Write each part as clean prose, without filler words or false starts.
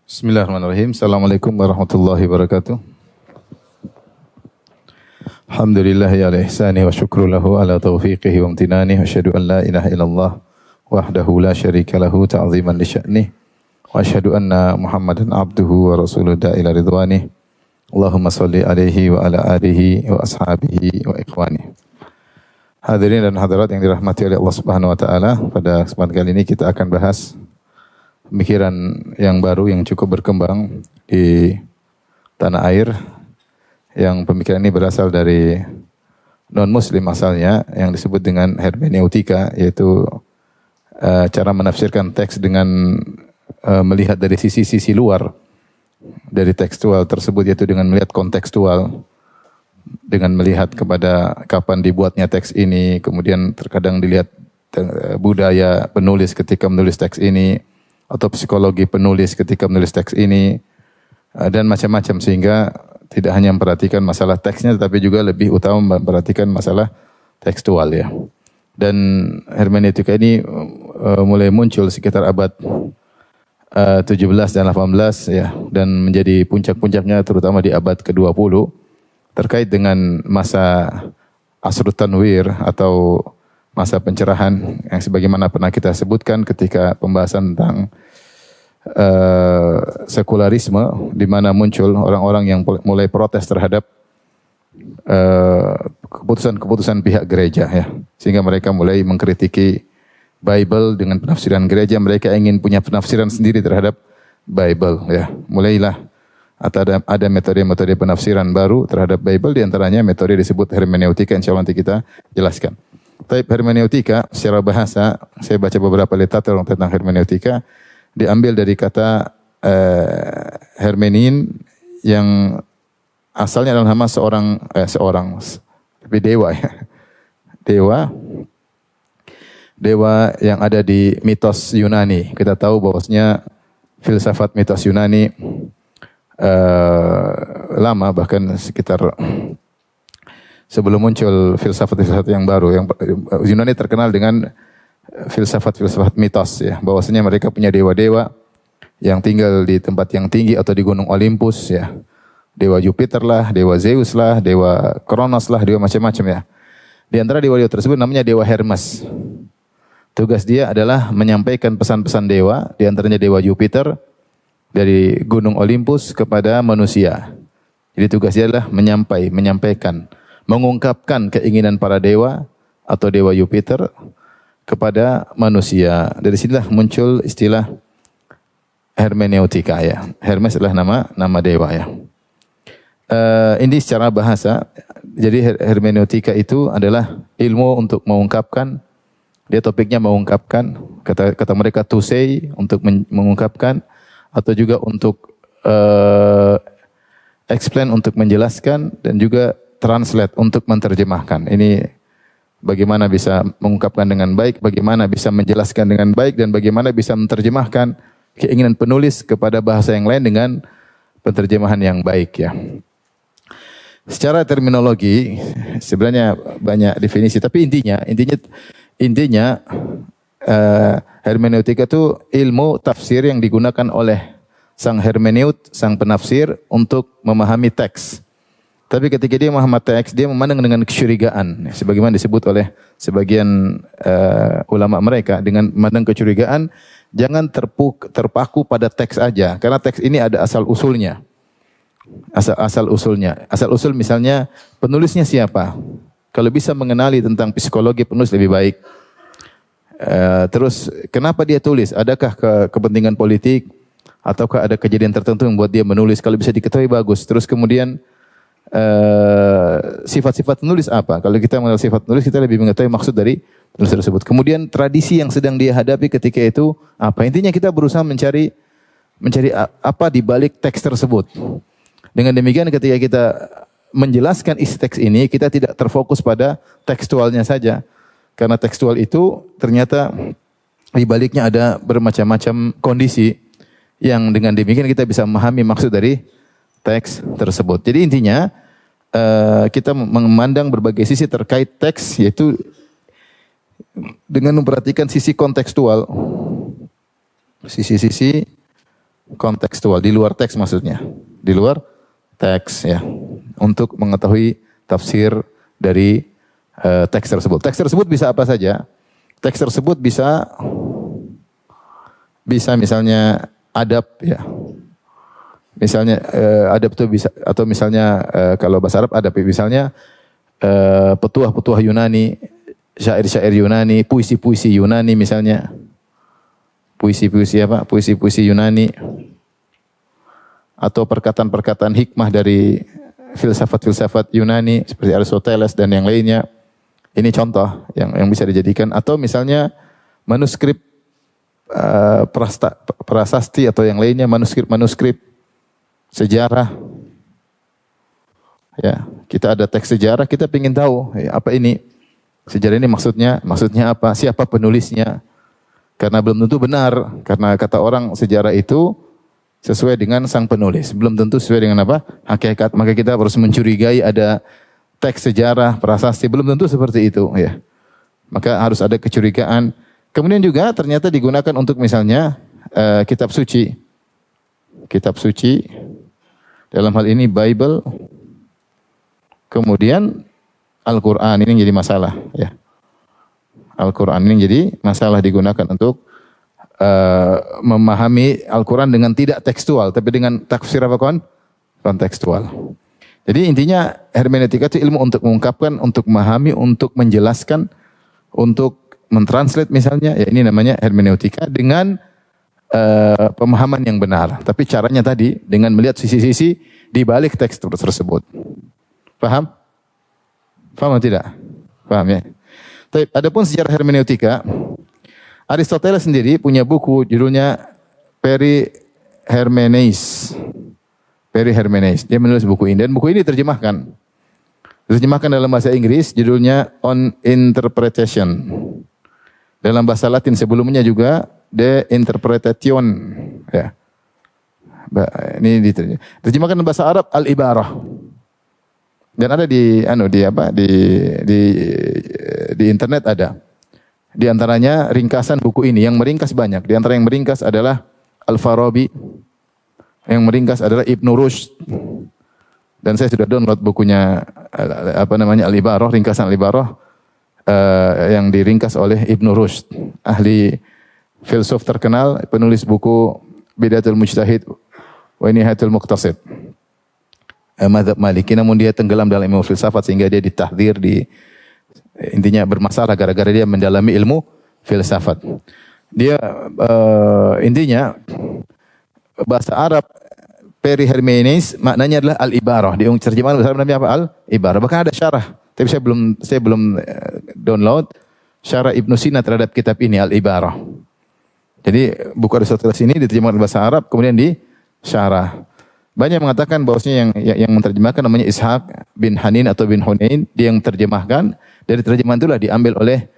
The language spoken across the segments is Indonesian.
Bismillahirrahmanirrahim. Assalamualaikum warahmatullahi wabarakatuh. Alhamdulillah ya ala ihsani wa syukru lahu ala taufiqihi wa amtinani wa asyhadu an la ilaha illallah wahdahu la syarika lahu ta'ziman li sya'nih wa asyhadu anna Muhammadan abduhu wa rasuluhu ila ridwanih. Allahumma salli alaihi wa ala alihi wa ashabihi wa ikhwani. Hadirin dan hadirat yang dirahmati oleh Allah Subhanahu wa taala, pada kesempatan kali ini kita akan bahas pemikiran yang baru yang cukup berkembang di tanah air, yang pemikiran ini berasal dari non-muslim asalnya, yang disebut dengan hermeneutika, yaitu cara menafsirkan teks dengan melihat dari sisi-sisi luar dari tekstual tersebut, yaitu dengan melihat kontekstual, dengan melihat kepada kapan dibuatnya teks ini, kemudian terkadang dilihat budaya penulis ketika menulis teks ini, atau psikologi penulis ketika menulis teks ini, dan macam-macam, sehingga tidak hanya memperhatikan masalah teksnya, tetapi juga lebih utama memperhatikan masalah tekstual ya. Dan hermeneutika ini mulai muncul sekitar abad 17 dan 18 ya, dan menjadi puncak-puncaknya terutama di abad ke-20 terkait dengan masa Asrut Tanwir atau masa pencerahan, yang sebagaimana pernah kita sebutkan ketika pembahasan tentang sekularisme, di mana muncul orang-orang yang mulai protes terhadap keputusan-keputusan pihak gereja ya, sehingga mereka mulai mengkritiki Bible dengan penafsiran gereja. Mereka ingin punya penafsiran sendiri terhadap Bible ya. Mulailah atau ada metode-metode penafsiran baru terhadap Bible, di antaranya metode disebut hermeneutika, insyaallah nanti kita jelaskan. Tapi hermeneutika secara bahasa, saya baca beberapa literatur tentang hermeneutika, diambil dari kata hermenin, yang asalnya adalah nama seorang tapi dewa ya. Dewa yang ada di mitos Yunani. Kita tahu bahwasanya filsafat mitos Yunani lama, bahkan sekitar sebelum muncul filsafat-filsafat yang baru, yang Yunani terkenal dengan filsafat-filsafat mitos ya, bahwasanya mereka punya dewa-dewa yang tinggal di tempat yang tinggi atau di gunung Olympus ya. Dewa Jupiter lah, dewa Zeus lah, dewa Kronos lah, dewa macam-macam ya. Di antara dewa-dewa tersebut namanya dewa Hermes. Tugas dia adalah menyampaikan pesan-pesan dewa, di antaranya dewa Jupiter dari gunung Olympus kepada manusia. Jadi tugas dia adalah menyampaikan, mengungkapkan keinginan para dewa atau dewa Jupiter kepada manusia. Dari sinilah muncul istilah hermeneutika ya. Hermes adalah nama dewa ya. Ini secara bahasa. Jadi hermeneutika itu adalah ilmu untuk mengungkapkan. Dia topiknya mengungkapkan. Kata mereka to say, untuk mengungkapkan, atau juga untuk explain, untuk menjelaskan, dan juga translate, untuk menerjemahkan. Ini bagaimana bisa mengungkapkan dengan baik, bagaimana bisa menjelaskan dengan baik, dan bagaimana bisa menerjemahkan keinginan penulis kepada bahasa yang lain dengan penerjemahan yang baik ya. Secara terminologi sebenarnya banyak definisi, tapi intinya hermeneutika itu ilmu tafsir yang digunakan oleh sang hermeneut, sang penafsir, untuk memahami teks. Tapi ketika dia memahami teks, dia memandang dengan kecurigaan, sebagaimana disebut oleh sebagian ulama mereka, dengan memandang kecurigaan. Jangan terpaku pada teks aja, karena teks ini ada asal usulnya. Asal usul misalnya penulisnya siapa. Kalau bisa mengenali tentang psikologi penulis lebih baik. Terus kenapa dia tulis? Adakah kepentingan politik, ataukah ada kejadian tertentu yang membuat dia menulis? Kalau bisa diketahui bagus. Terus kemudian sifat-sifat penulis apa? Kalau kita mengenal sifat penulis, kita lebih mengetahui maksud dari penulis tersebut. Kemudian tradisi yang sedang dia hadapi ketika itu apa? Intinya kita berusaha mencari apa di balik teks tersebut. Dengan demikian ketika kita menjelaskan isi teks ini, kita tidak terfokus pada tekstualnya saja. Karena tekstual itu ternyata di baliknya ada bermacam-macam kondisi, yang dengan demikian kita bisa memahami maksud dari teks tersebut. Jadi intinya kita memandang berbagai sisi terkait teks, yaitu dengan memperhatikan sisi kontekstual, sisi-sisi kontekstual, di luar teks maksudnya. Di luar teks ya. Untuk mengetahui tafsir dari teks tersebut. Teks tersebut bisa apa saja? Teks tersebut bisa misalnya adab ya. Misalnya adab itu bisa, atau misalnya kalau bahasa Arab adab, misalnya petuah-petuah Yunani, syair-syair Yunani, puisi-puisi Yunani misalnya. Puisi-puisi apa? Puisi-puisi Yunani. Atau perkataan-perkataan hikmah dari filsafat-filsafat Yunani seperti Aristoteles dan yang lainnya. Ini contoh yang bisa dijadikan. Atau misalnya manuskrip prasasti atau yang lainnya, manuskrip sejarah. Ya, kita ada teks sejarah, kita ingin tahu ya, apa ini sejarah ini maksudnya apa, siapa penulisnya. Karena belum tentu benar, karena kata orang sejarah itu sesuai dengan sang penulis, belum tentu sesuai dengan apa hakikat. Maka kita harus mencurigai ada teks sejarah prasasti, belum tentu seperti itu ya. Maka harus ada kecurigaan. Kemudian juga ternyata digunakan untuk misalnya kitab suci. Kitab suci dalam hal ini Bible. Kemudian Al-Qur'an ini jadi masalah ya. Al-Qur'an ini jadi masalah, digunakan untuk memahami Al-Qur'an dengan tidak tekstual tapi dengan tafsir apa kontekstual. Jadi intinya hermeneutika itu ilmu untuk mengungkapkan, untuk memahami, untuk menjelaskan, untuk mentranslate misalnya, ya ini namanya hermeneutika dengan pemahaman yang benar. Tapi caranya tadi dengan melihat sisi-sisi di balik teks tersebut. Paham? Paham atau tidak? Paham ya? Adapun sejarah hermeneutika, Aristoteles sendiri punya buku judulnya Perihermeneis. Perihermeneis. Dia menulis buku ini dan buku ini diterjemahkan. Diterjemahkan dalam bahasa Inggris, judulnya On Interpretation. Dalam bahasa Latin sebelumnya juga De Interpretation. Ya. Ini diterjemahkan dalam bahasa Arab Al-Ibarah. Dan ada di internet ada. Di antaranya ringkasan buku ini yang meringkas banyak. Di antara yang meringkas adalah Al-Farabi. Yang meringkas adalah Ibnu Rushd. Dan saya sudah download bukunya Al-Ibarah, ringkasan Al-Ibarah yang diringkas oleh Ibnu Rushd, ahli filsuf terkenal, penulis buku Bidatul Mujtahid wa Nihayatul Muqtasid. Mazhab Maliki, namun dia tenggelam dalam ilmu filsafat sehingga dia ditahdzir, intinya bermasalah gara-gara dia mendalami ilmu filsafat. Dia intinya bahasa Arab Perihermeneis maknanya adalah al-ibarah. Di terjemahan bahasa Arab namanya apa? Al-ibarah. Bahkan ada syarah, tapi saya belum download syarah Ibnu Sina terhadap kitab ini Al-Ibarah. Jadi buku Aristoteles ini diterjemahkan bahasa Arab kemudian di syarah. Banyak mengatakan bahwasanya yang menerjemahkan namanya Ishaq bin Hanin atau bin Hunain, dia yang menerjemahkan. Dari terjemahan itulah diambil oleh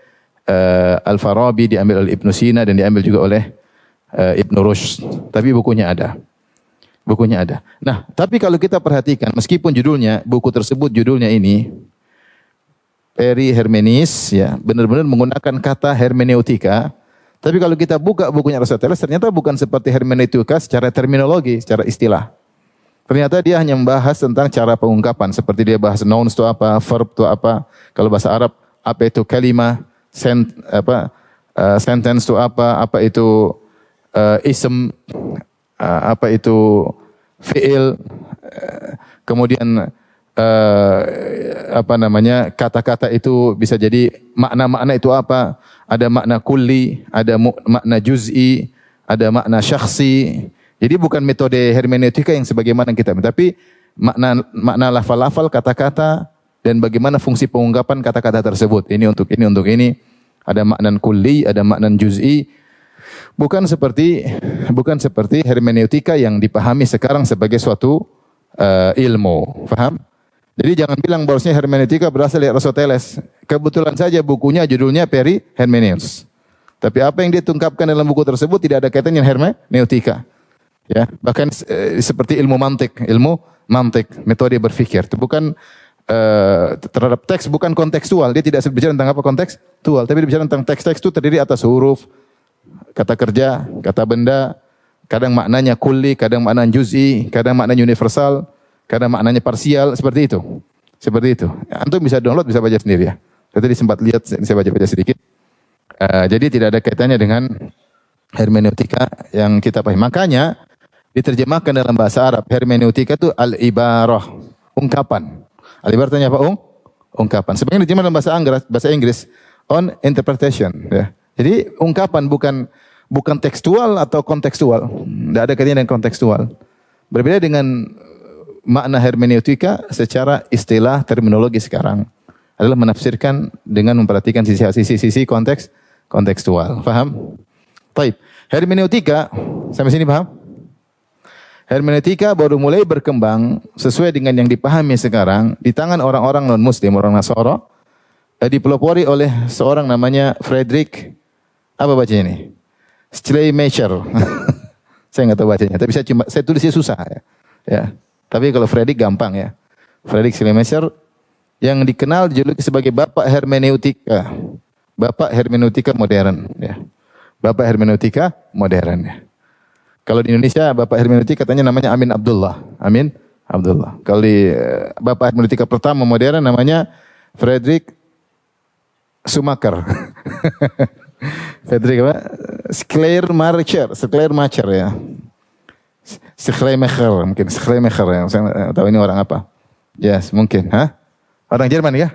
Al-Farabi, diambil oleh Ibnu Sina dan diambil juga oleh Ibnu Rushd. Tapi bukunya ada. Bukunya ada. Nah, tapi kalau kita perhatikan meskipun judulnya, buku tersebut judulnya ini Perihermeneis ya, benar-benar menggunakan kata hermeneutika. Tapi kalau kita buka bukunya Aristoteles ternyata bukan seperti hermeneutika secara terminologi, secara istilah. Ternyata dia hanya membahas tentang cara pengungkapan, seperti dia bahas nouns itu apa, verb itu apa. Kalau bahasa Arab, apa itu kalimah, sentence itu apa itu ism, apa itu fi'il, kemudian kata-kata itu bisa jadi makna-makna itu apa. Ada makna kulli, ada makna juz'i, ada makna syakhsi. Jadi bukan metode hermeneutika yang sebagaimana kita, tapi makna lafal-lafal kata-kata dan bagaimana fungsi pengungkapan kata-kata tersebut. Ini untuk ini. Ada makna kulli, ada makna juz'i. Bukan seperti hermeneutika yang dipahami sekarang sebagai suatu ilmu. Faham? Jadi jangan bilang bahwasanya hermeneutika berasal dari Aristoteles. Kebetulan saja bukunya judulnya Perihermeneis. Tapi apa yang dia tungkapkan dalam buku tersebut tidak ada kaitannya dengan hermeneutika. Ya, bahkan seperti ilmu mantik, metode berpikir. Itu bukan terhadap teks, bukan kontekstual. Dia tidak berbicara tentang apa kontekstual, tapi dia bicara tentang teks-teks itu terdiri atas huruf, kata kerja, kata benda, Kadang maknanya kulli, kadang maknanya juz'i, kadang maknanya universal, kadang maknanya parsial, seperti itu. Seperti itu. Antum bisa download, bisa baca sendiri ya. Saya tadi sempat lihat, saya baca-baca sedikit. Jadi tidak ada kaitannya dengan hermeneutika yang kita pahami. Makanya diterjemahkan dalam bahasa Arab, hermeneutika itu al-ibarah, ungkapan. Al-ibarah artinya apa? Ungkapan. Sebenarnya diterjemah dalam bahasa Inggris on interpretation. Ya. Jadi ungkapan bukan tekstual atau kontekstual. Tidak ada kaitannya dengan kontekstual. Berbeda dengan makna hermeneutika secara istilah terminologi sekarang adalah menafsirkan dengan memperhatikan sisi kontekstual. Paham? Baik. Hermeneutika sampai sini paham? Hermeneutika baru mulai berkembang sesuai dengan yang dipahami sekarang di tangan orang-orang non-muslim, orang Nasara, dipelopori oleh seorang namanya Friedrich, apa bacanya ini? Schleiermacher. Saya nggak tahu bacanya, tapi saya tulisnya susah ya. Ya. Tapi kalau Friedrich gampang ya. Friedrich Schleiermacher yang dikenal dijuluki sebagai bapak hermeneutika. Bapak hermeneutika modern ya. Bapak hermeneutika modern ya. Kalau di Indonesia bapak hermeneutika katanya namanya Amin Abdullah. Amin Abdullah. Kalau di bapak hermeneutika pertama modern namanya Friedrich Schumacher. Friedrich apa? Schleiermacher ya. Schleiermacher mungkin Schleiermacher ya. Saya tahu ini orang apa. Yes, mungkin. Hah? Orang Jerman ya?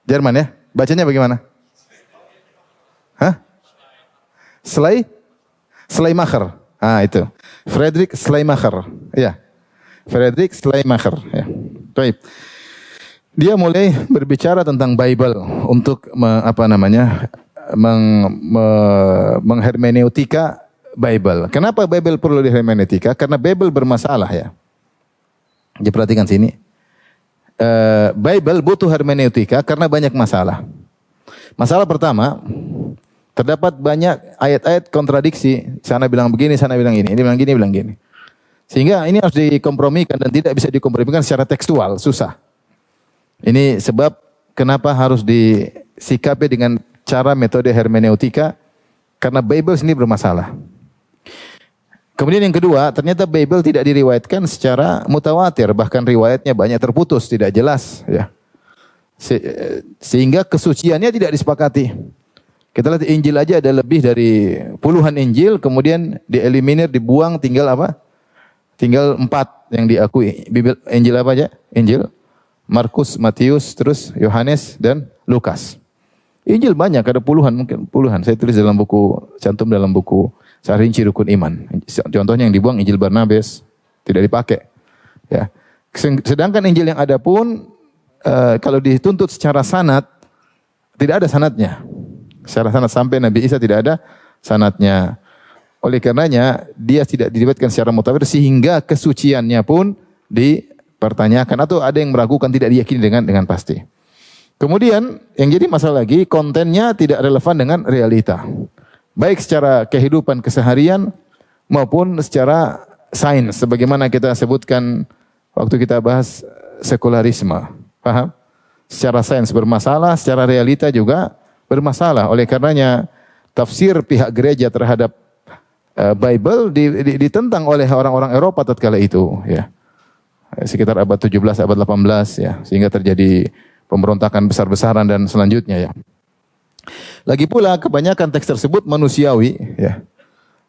Jerman ya? Bacanya bagaimana? Hah? Schleiermacher. Ah, itu. Friedrich Schleiermacher. Ya. Friedrich Schleiermacher ya. Baik. Dia mulai berbicara tentang Bible untuk menghermeneutika Bible. Kenapa Bible perlu dihermeneutika? Karena Bible bermasalah ya. Diperhatikan sini. Bible butuh hermeneutika karena banyak masalah. Masalah pertama, terdapat banyak ayat-ayat kontradiksi. Sana bilang begini, sana bilang ini. Ini bilang gini, bilang gini. Sehingga ini harus dikompromikan dan tidak bisa dikompromikan secara tekstual. Susah. Ini sebab kenapa harus disikapi dengan cara metode hermeneutika. Karena Bible sendiri bermasalah. Kemudian yang kedua, ternyata Bible tidak diriwayatkan secara mutawatir. Bahkan riwayatnya banyak terputus, tidak jelas. Ya. Sehingga kesuciannya tidak disepakati. Kita lihat Injil aja ada lebih dari puluhan Injil, kemudian dieliminir, dibuang, tinggal apa? Tinggal 4 yang diakui. Injil apa aja? Injil Markus, Matius, terus Yohanes dan Lukas. Injil banyak, ada puluhan, mungkin puluhan. Saya tulis dalam buku, cantum dalam buku Rinci Rukun Iman. Contohnya yang dibuang Injil Barnabas, tidak dipakai. Ya. Sedangkan Injil yang ada pun, kalau dituntut secara sanad, tidak ada sanadnya. Secara sanad sampai Nabi Isa tidak ada sanadnya. Oleh karenanya, dia tidak diriwayatkan secara mutawatir sehingga kesuciannya pun dipertanyakan atau ada yang meragukan, tidak diyakini dengan pasti. Kemudian yang jadi masalah lagi, kontennya tidak relevan dengan realita. Baik secara kehidupan keseharian maupun secara sains. Sebagaimana kita sebutkan waktu kita bahas sekularisme. Paham? Secara sains bermasalah, secara realita juga bermasalah. Oleh karenanya tafsir pihak gereja terhadap Bible ditentang oleh orang-orang Eropa tatkala itu. Ya. Sekitar abad 17, abad 18. Ya. Sehingga terjadi pemberontakan besar-besaran dan selanjutnya ya. Lagi pula kebanyakan teks tersebut manusiawi ya.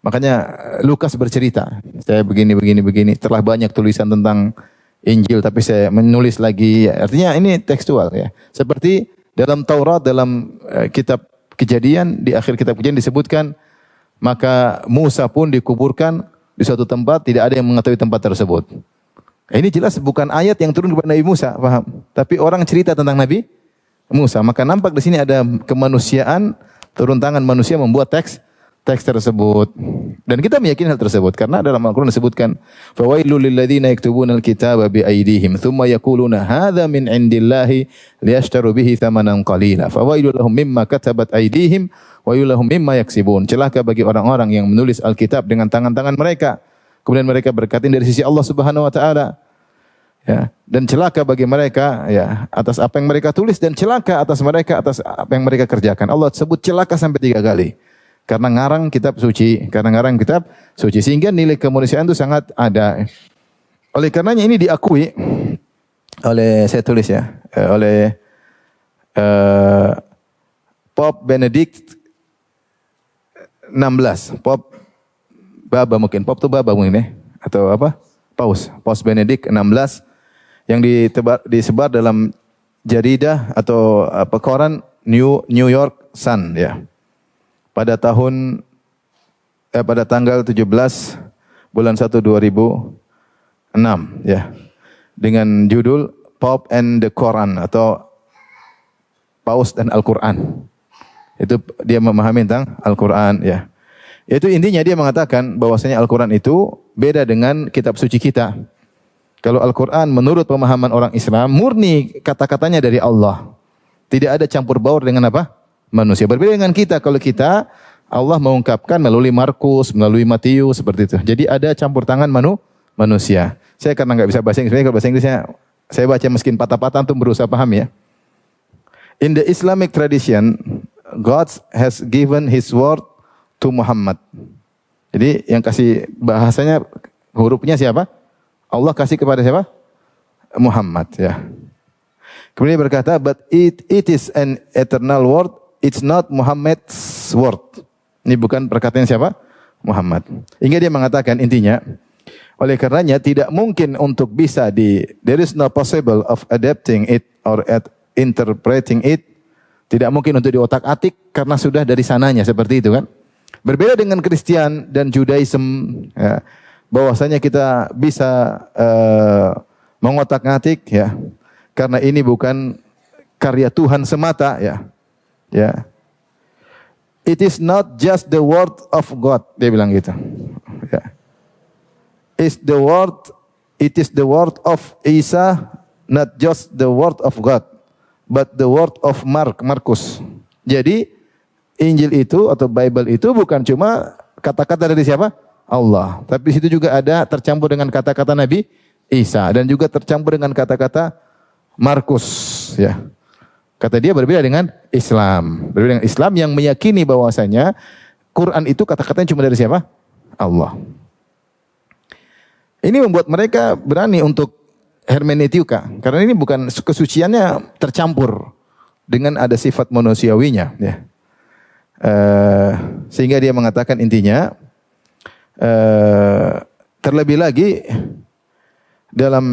Makanya Lukas bercerita, saya begini. Telah banyak tulisan tentang Injil tapi saya menulis lagi. Artinya ini tekstual ya. Seperti dalam Taurat, dalam kitab Kejadian, di akhir kitab Kejadian disebutkan maka Musa pun dikuburkan di suatu tempat, tidak ada yang mengetahui tempat tersebut. Ini jelas bukan ayat yang turun kepada Nabi Musa, paham? Tapi orang cerita tentang Nabi Musa. Maka nampak di sini ada kemanusiaan, turun tangan manusia membuat teks tersebut. Dan kita meyakini hal tersebut karena dalam Al-Qur'an disebutkan, "Fawailul lil ladzina yaktubuna al-kitaba bi aydihim tsumma yaquluna hadza min indillahi liyashtaru bihi thamanan qalila. Fawailul lahum mimma katabat aydihim wa yulahum mimma yaksibun." Celaka bagi orang-orang yang menulis Alkitab dengan tangan-tangan mereka. Kemudian mereka berkata dari sisi Allah Subhanahu wa taala. Ya, dan celaka bagi mereka ya atas apa yang mereka tulis dan celaka atas mereka atas apa yang mereka kerjakan. Allah sebut celaka sampai 3 kali. Karena ngarang kitab suci, sehingga nilai kemanusiaan itu sangat ada. Oleh karenanya ini diakui oleh, saya tulis ya, oleh Pope Benedict 16, Pope Baba mungkin, Pope itu Baba mungkin ya, atau apa? Paus Benedict 16 yang disebar dalam jaridah atau koran New York Sun ya. Pada tanggal 17 bulan 1 2006 ya. Dengan judul Pope and the Quran atau Paus dan Al-Quran. Itu dia memahami tentang Al-Quran ya. Itu intinya dia mengatakan bahwasanya Al-Quran itu beda dengan kitab suci kita. Kalau Al-Quran menurut pemahaman orang Islam murni kata-katanya dari Allah. Tidak ada campur baur dengan apa? Manusia. Berbeda dengan kita. Kalau kita Allah mengungkapkan melalui Markus, melalui Matius seperti itu. Jadi ada campur tangan manusia. Saya karena nggak bisa bahasa Inggris, kalau bahasa Inggrisnya saya baca mungkin patah-patah untuk berusaha paham ya. In the Islamic tradition, God has given His word to Muhammad. Jadi yang kasih bahasanya hurufnya siapa? Allah kasih kepada siapa? Muhammad ya. Kemudian dia berkata, but it is an eternal word, it's not Muhammad's word. Ini bukan perkataan siapa? Muhammad. Hingga dia mengatakan intinya, oleh karenanya tidak mungkin untuk bisa there is no possible of adapting it or interpreting it. Tidak mungkin untuk diotak-atik karena sudah dari sananya seperti itu kan. Berbeda dengan Kristen dan Judaism ya, bahwasanya kita bisa mengotak-atik ya. Karena ini bukan karya Tuhan semata ya. Ya. It is not just the word of God, dia bilang gitu. Ya. It is the word of Isa, not just the word of God, but the word of Markus. Jadi Injil itu atau Bible itu bukan cuma kata-kata dari siapa? Allah. Tapi di situ juga ada tercampur dengan kata-kata Nabi Isa dan juga tercampur dengan kata-kata Markus ya. Kata dia berbeda dengan Islam. Berbeda dengan Islam yang meyakini bahwasanya Quran itu kata-katanya cuma dari siapa? Allah. Ini membuat mereka berani untuk hermeneutika karena ini bukan kesuciannya tercampur dengan ada sifat manusiawinya ya. Sehingga dia mengatakan intinya terlebih lagi dalam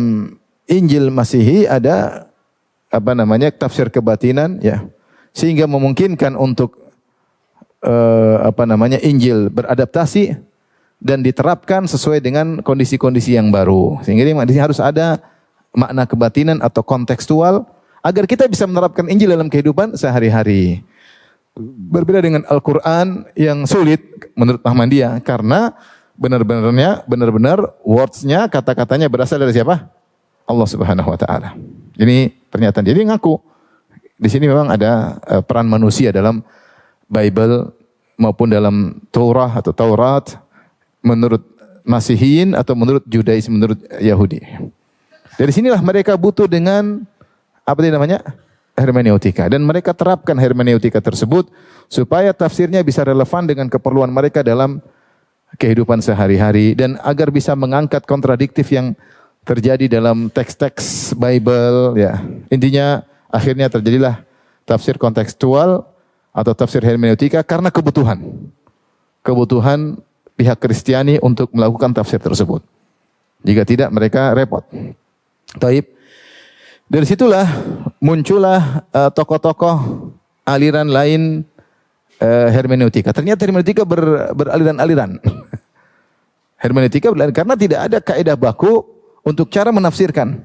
Injil Masihi ada tafsir kebatinan ya, sehingga memungkinkan untuk Injil beradaptasi dan diterapkan sesuai dengan kondisi-kondisi yang baru. Sehingga di sini harus ada makna kebatinan atau kontekstual agar kita bisa menerapkan Injil dalam kehidupan sehari-hari. Berbeda dengan Al-Quran yang sulit menurut pahaman dia karena benar-benar words-nya, kata-katanya berasal dari siapa? Allah Subhanahu wa taala. Ini pernyataan dia. Dia ngaku di sini memang ada peran manusia dalam Bible maupun dalam Taurat menurut Masihiyin atau menurut Judaisme, menurut Yahudi. Dari sinilah mereka butuh dengan hermeneutika dan mereka terapkan hermeneutika tersebut supaya tafsirnya bisa relevan dengan keperluan mereka dalam kehidupan sehari-hari dan agar bisa mengangkat kontradiktif yang terjadi dalam teks-teks Bible ya. Intinya akhirnya terjadilah tafsir kontekstual atau tafsir hermeneutika karena kebutuhan pihak Kristiani untuk melakukan tafsir tersebut. Jika tidak mereka repot. Taib. Dari situlah muncullah tokoh-tokoh aliran lain hermeneutika. Ternyata hermeneutika beraliran-aliran. Hermeneutika beraliran karena tidak ada kaidah baku untuk cara menafsirkan.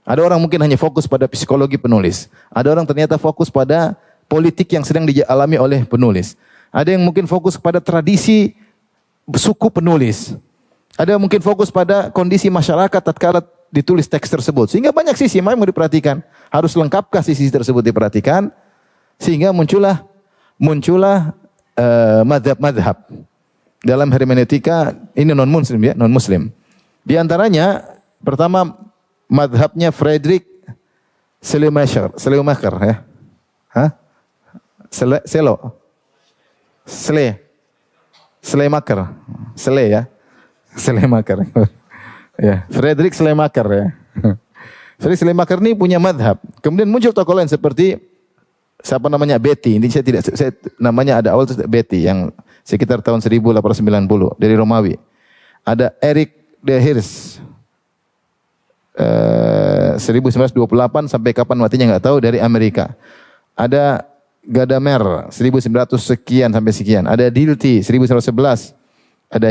Ada orang mungkin hanya fokus pada psikologi penulis. Ada orang ternyata fokus pada politik yang sedang dialami oleh penulis. Ada yang mungkin fokus pada tradisi suku penulis. Ada yang mungkin fokus pada kondisi masyarakat tatkala ditulis teks tersebut. Sehingga banyak sisi yang diperhatikan. Harus lengkapkah sisi tersebut diperhatikan. Sehingga muncullah madhab-madhab. Dalam hermeneutika ini non-muslim ya, non-muslim. Di antaranya pertama madhabnya Friedrich Schleiermacher ya. Schleiermacher. Schleiermacher. Ya, Friedrich Schleiermacher ya. Friedrich Schleiermacher ini punya madhab. Kemudian muncul tokoh lain seperti siapa namanya Betty. Ini saya namanya ada awal Betty yang sekitar tahun 1890 dari Romawi. Ada Eric de Hirsch 1928 sampai kapan matinya nggak tahu, dari Amerika. Ada Gadamer 1900 sekian sampai sekian. Ada Dilthey 1911. Ada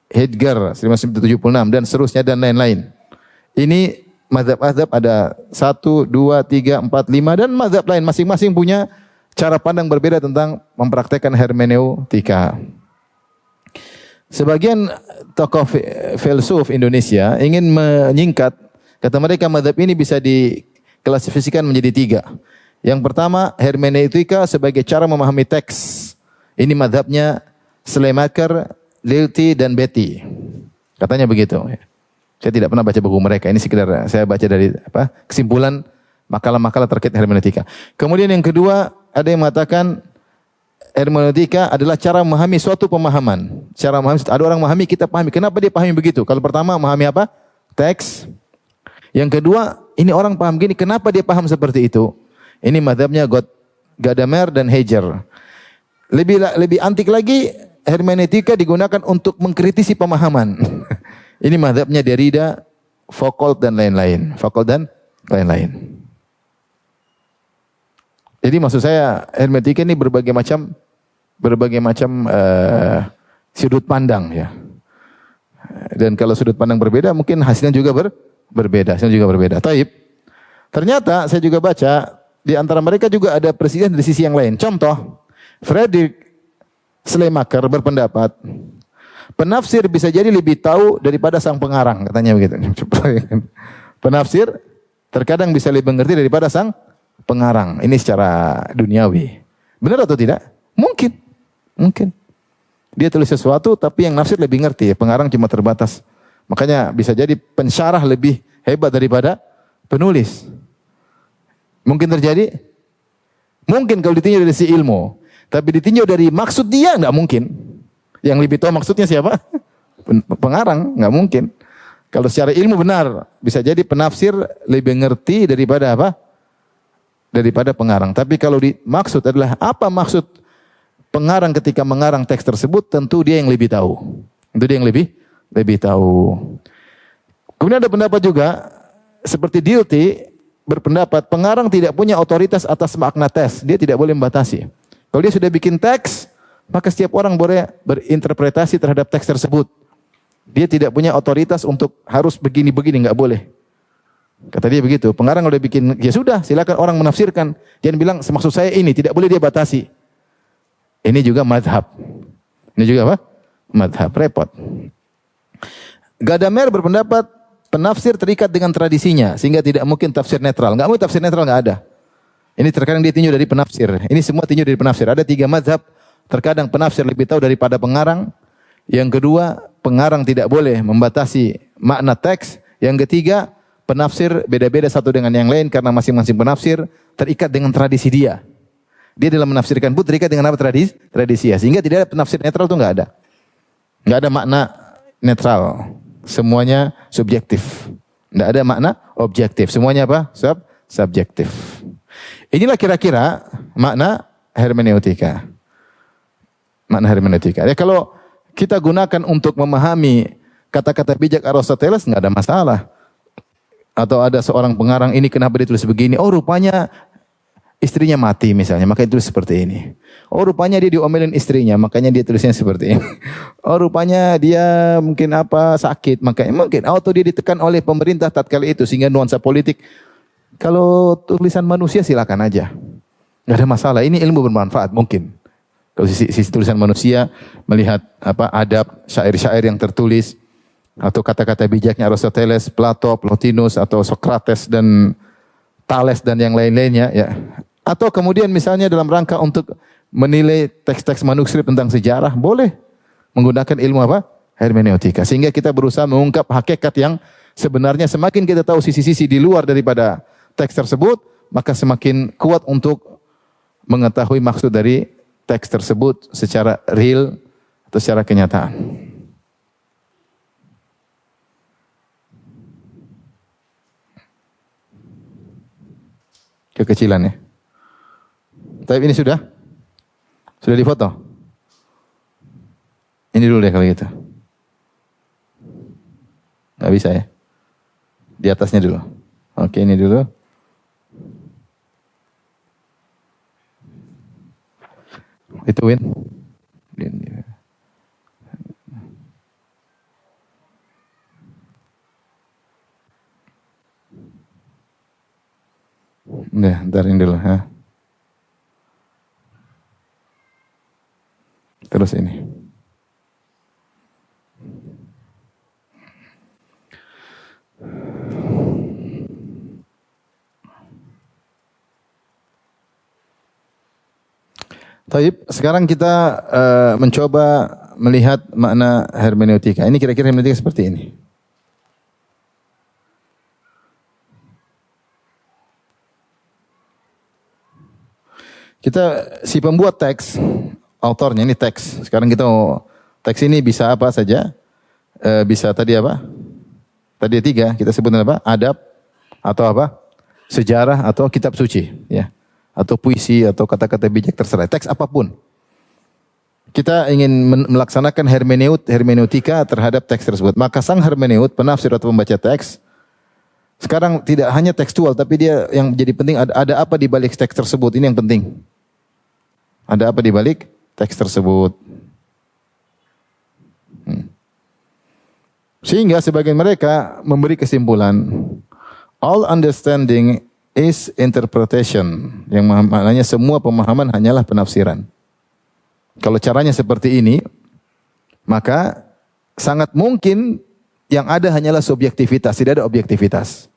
Heidegger 1976 dan seterusnya dan lain-lain. Ini mazhab-mazhab ada 1, 2, 3, 4, 5 dan mazhab lain masing-masing punya cara pandang berbeda tentang mempraktekkan hermeneutika. Sebagian tokoh filsuf Indonesia ingin menyingkat, kata mereka mazhab ini bisa diklasifikasikan menjadi 3. Yang pertama, hermeneutika sebagai cara memahami teks. Ini mazhabnya Schleiermacher, Dilthey dan Betty. Katanya begitu. Saya tidak pernah baca buku mereka. Ini sekedar saya baca dari kesimpulan makalah-makalah terkait hermeneutika. Kemudian yang kedua, ada yang mengatakan hermeneutika adalah cara memahami suatu pemahaman. Cara memahami, ada orang memahami, kita pahami. Kenapa dia pahami begitu? Kalau pertama memahami apa? Teks. Yang kedua, ini orang paham gini, kenapa dia paham seperti itu? Ini mazhabnya Gadamer dan Heidegger. Lebih antik lagi, hermeneutika digunakan untuk mengkritisi pemahaman. Ini mazhabnya Derrida, Foucault dan lain-lain. Jadi maksud saya hermeneutika ini berbagai macam sudut pandang ya. Dan kalau sudut pandang berbeda mungkin hasilnya juga berbeda. Taib. Ternyata saya juga baca di antara mereka juga ada presiden dari sisi yang lain. Contoh, Friedrich Schleiermacher berpendapat penafsir bisa jadi lebih tahu daripada sang pengarang, katanya begitu. Penafsir terkadang bisa lebih mengerti daripada sang pengarang. Ini secara duniawi. Benar atau tidak? Mungkin. Dia tulis sesuatu tapi yang nafsir lebih ngerti. Pengarang cuma terbatas. Makanya bisa jadi pensyarah lebih hebat daripada penulis. Mungkin terjadi? Mungkin kalau ditinjau dari si ilmu. Tapi ditinjau dari maksud dia, enggak mungkin. Yang lebih tahu maksudnya siapa? Pengarang, enggak mungkin. Kalau secara ilmu benar, bisa jadi penafsir lebih ngerti daripada apa? Daripada pengarang. Tapi kalau dimaksud adalah apa maksud pengarang ketika mengarang teks tersebut, tentu dia yang lebih tahu. Tentu dia yang lebih tahu. Kemudian ada pendapat juga seperti Dilthey berpendapat pengarang tidak punya otoritas atas makna teks. Dia tidak boleh membatasi. Kalau dia sudah bikin teks, maka setiap orang boleh berinterpretasi terhadap teks tersebut. Dia tidak punya otoritas untuk harus begini-begini, enggak boleh. Kata dia begitu. Pengarang udah bikin, ya sudah, silakan orang menafsirkan. Jangan bilang maksud saya ini, tidak boleh dia batasi. Ini juga madhab. Ini juga apa? Madhab, repot. Gadamer berpendapat penafsir terikat dengan tradisinya sehingga tidak mungkin tafsir netral. Enggak mungkin tafsir netral, enggak ada. Ini terkadang dia tinjau dari penafsir. Ini semua tinjau dari penafsir. Ada 3 mazhab. Terkadang penafsir lebih tahu daripada pengarang. Yang kedua, pengarang tidak boleh membatasi makna teks. Yang ketiga, penafsir beda-beda satu dengan yang lain karena masing-masing penafsir terikat dengan tradisi dia. Dia dalam menafsirkan pun terikat dengan apa? Tradisi ya. Sehingga tidak ada penafsir netral itu enggak ada. Enggak ada makna netral. Semuanya subjektif. Enggak ada makna objektif. Semuanya apa? Subjektif. Inilah kira-kira makna hermeneutika. Makna hermeneutika. Ya kalau kita gunakan untuk memahami kata-kata bijak Aristoteles enggak ada masalah. Atau ada seorang pengarang ini kenapa dia tulis begini? Oh rupanya istrinya mati misalnya, makanya tulis seperti ini. Oh rupanya dia diomelin istrinya, makanya dia tulisnya seperti ini. Oh rupanya dia mungkin apa sakit, makanya mungkin. Atau dia ditekan oleh pemerintah tatkala itu sehingga nuansa politik. Kalau tulisan manusia silakan aja, nggak ada masalah. Ini ilmu bermanfaat mungkin. Kalau sisi tulisan manusia melihat apa adab syair-syair yang tertulis atau kata-kata bijaknya Aristoteles, Plato, Plotinus atau Socrates dan Thales dan yang lain-lainnya ya. Atau kemudian misalnya dalam rangka untuk menilai teks-teks manuskrip tentang sejarah, boleh menggunakan ilmu apa? Hermeneutika. Sehingga kita berusaha mengungkap hakikat yang sebenarnya semakin kita tahu sisi-sisi di luar daripada teks tersebut, maka semakin kuat untuk mengetahui maksud dari teks tersebut secara real atau atau secara kenyataan. Kekecilan ya. Tapi ini sudah difoto. Ini dulu deh kalau gitu. Nggak bisa ya. Di atasnya dulu. Oke, ini dulu. Itu Win. Nah, ntar ini dulu. Ha. Terus ini. Taib, sekarang kita mencoba melihat makna hermeneutika. Ini kira-kira hermeneutika seperti ini. Kita si pembuat teks, autornya ini teks. Sekarang kita mau teks ini bisa apa saja? Bisa tadi apa? Tadi 3 kita sebutkan apa? Adab atau apa? Sejarah atau kitab suci, ya. Atau puisi atau kata-kata bijak terserah. Teks apapun. Kita ingin melaksanakan hermeneutika terhadap teks tersebut. Maka sang hermeneut, penafsir atau pembaca teks, sekarang tidak hanya tekstual, tapi dia yang jadi penting ada apa di balik teks tersebut. Ini yang penting. Ada apa di balik teks tersebut. Sehingga sebagian mereka memberi kesimpulan, all understanding is interpretation, yang maknanya semua pemahaman hanyalah penafsiran. Kalau caranya seperti ini, maka sangat mungkin yang ada hanyalah subjektivitas, tidak ada objektivitas.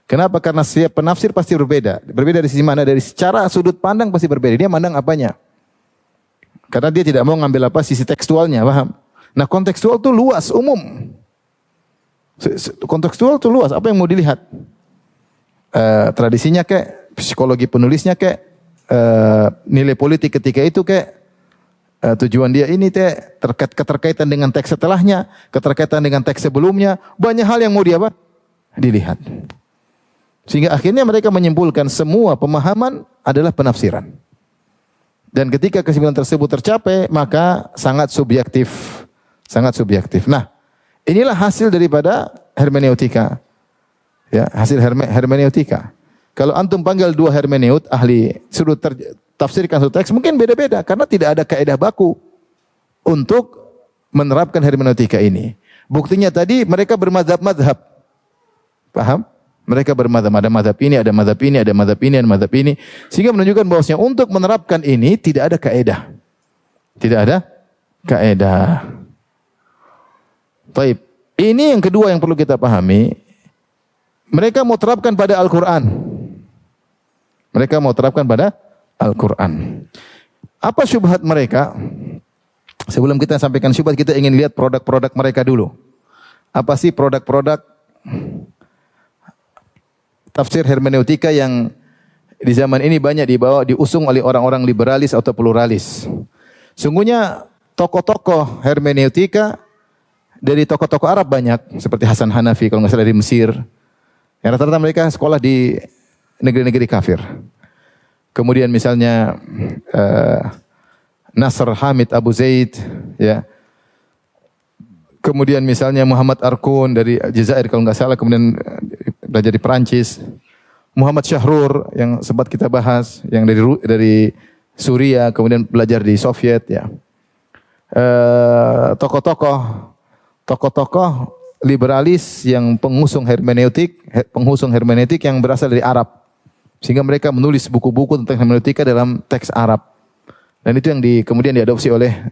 Kenapa? Karena setiap penafsir pasti berbeda. Berbeda dari sisi mana? Dari secara sudut pandang pasti berbeda. Dia mandang apanya? Karena dia tidak mau ngambil apa sisi tekstualnya, paham? Nah, kontekstual itu luas, umum. Kontekstual itu luas, apa yang mau dilihat? Tradisinya kayak psikologi penulisnya kayak nilai politik ketika itu kayak tujuan dia ini kayak keterkaitan dengan teks setelahnya, keterkaitan dengan teks sebelumnya, banyak hal yang mau dia apa? Dilihat. Sehingga akhirnya mereka menyimpulkan semua pemahaman adalah penafsiran. Dan ketika kesimpulan tersebut tercapai, maka sangat subjektif, sangat subjektif. Nah, inilah hasil daripada hermeneutika. Ya, hasil hermeneutika. Kalau antum panggil 2 hermeneut ahli suruh tafsirkan satu teks mungkin beda-beda karena tidak ada kaidah baku untuk menerapkan hermeneutika ini. Buktinya tadi mereka bermadzhab-madzhab. Paham? Mereka bermadzhab, ada madzhab ini, ada madzhab ini, ada madzhab ini, ada madzhab ini, sehingga menunjukkan bahwasanya untuk menerapkan ini tidak ada kaidah. Tidak ada kaidah. Baik. Ini yang kedua yang perlu kita pahami. Mereka mau terapkan pada Al-Quran. Mereka mau terapkan pada Al-Quran. Apa syubhat mereka? Sebelum kita sampaikan syubhat, kita ingin lihat produk-produk mereka dulu. Apa sih produk-produk tafsir hermeneutika yang di zaman ini banyak diusung oleh orang-orang liberalis atau pluralis. Sungguhnya tokoh-tokoh hermeneutika dari tokoh-tokoh Arab banyak. Seperti Hasan Hanafi, kalau nggak salah dari Mesir. Yang rata-rata mereka sekolah di negeri-negeri kafir. Kemudian misalnya Nasr Hamid Abu Zaid, ya. Kemudian misalnya Muhammad Arkun dari Jazair kalau nggak salah, kemudian belajar di Perancis. Muhammad Syahrur yang sempat kita bahas, yang dari Suriah, kemudian belajar di Soviet, ya. Tokoh-tokoh liberalis yang pengusung hermeneutik yang berasal dari Arab. Sehingga mereka menulis buku-buku tentang hermeneutika dalam teks Arab. Dan itu yang kemudian diadopsi oleh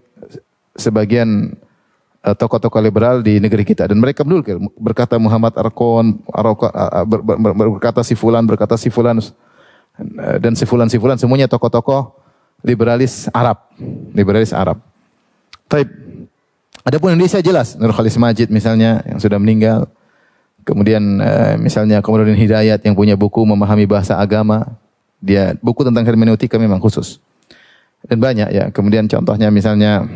sebagian tokoh-tokoh liberal di negeri kita. Dan mereka berkata Muhammad Arkon, berkata si fulan, dan si fulan semuanya tokoh-tokoh liberalis Arab. Taib. Adapun Indonesia jelas, Nur Khalis Majid misalnya yang sudah meninggal. Kemudian misalnya Komarudin Hidayat yang punya buku memahami bahasa agama. Dia buku tentang hermeneutika memang khusus. Dan banyak ya. Kemudian contohnya misalnya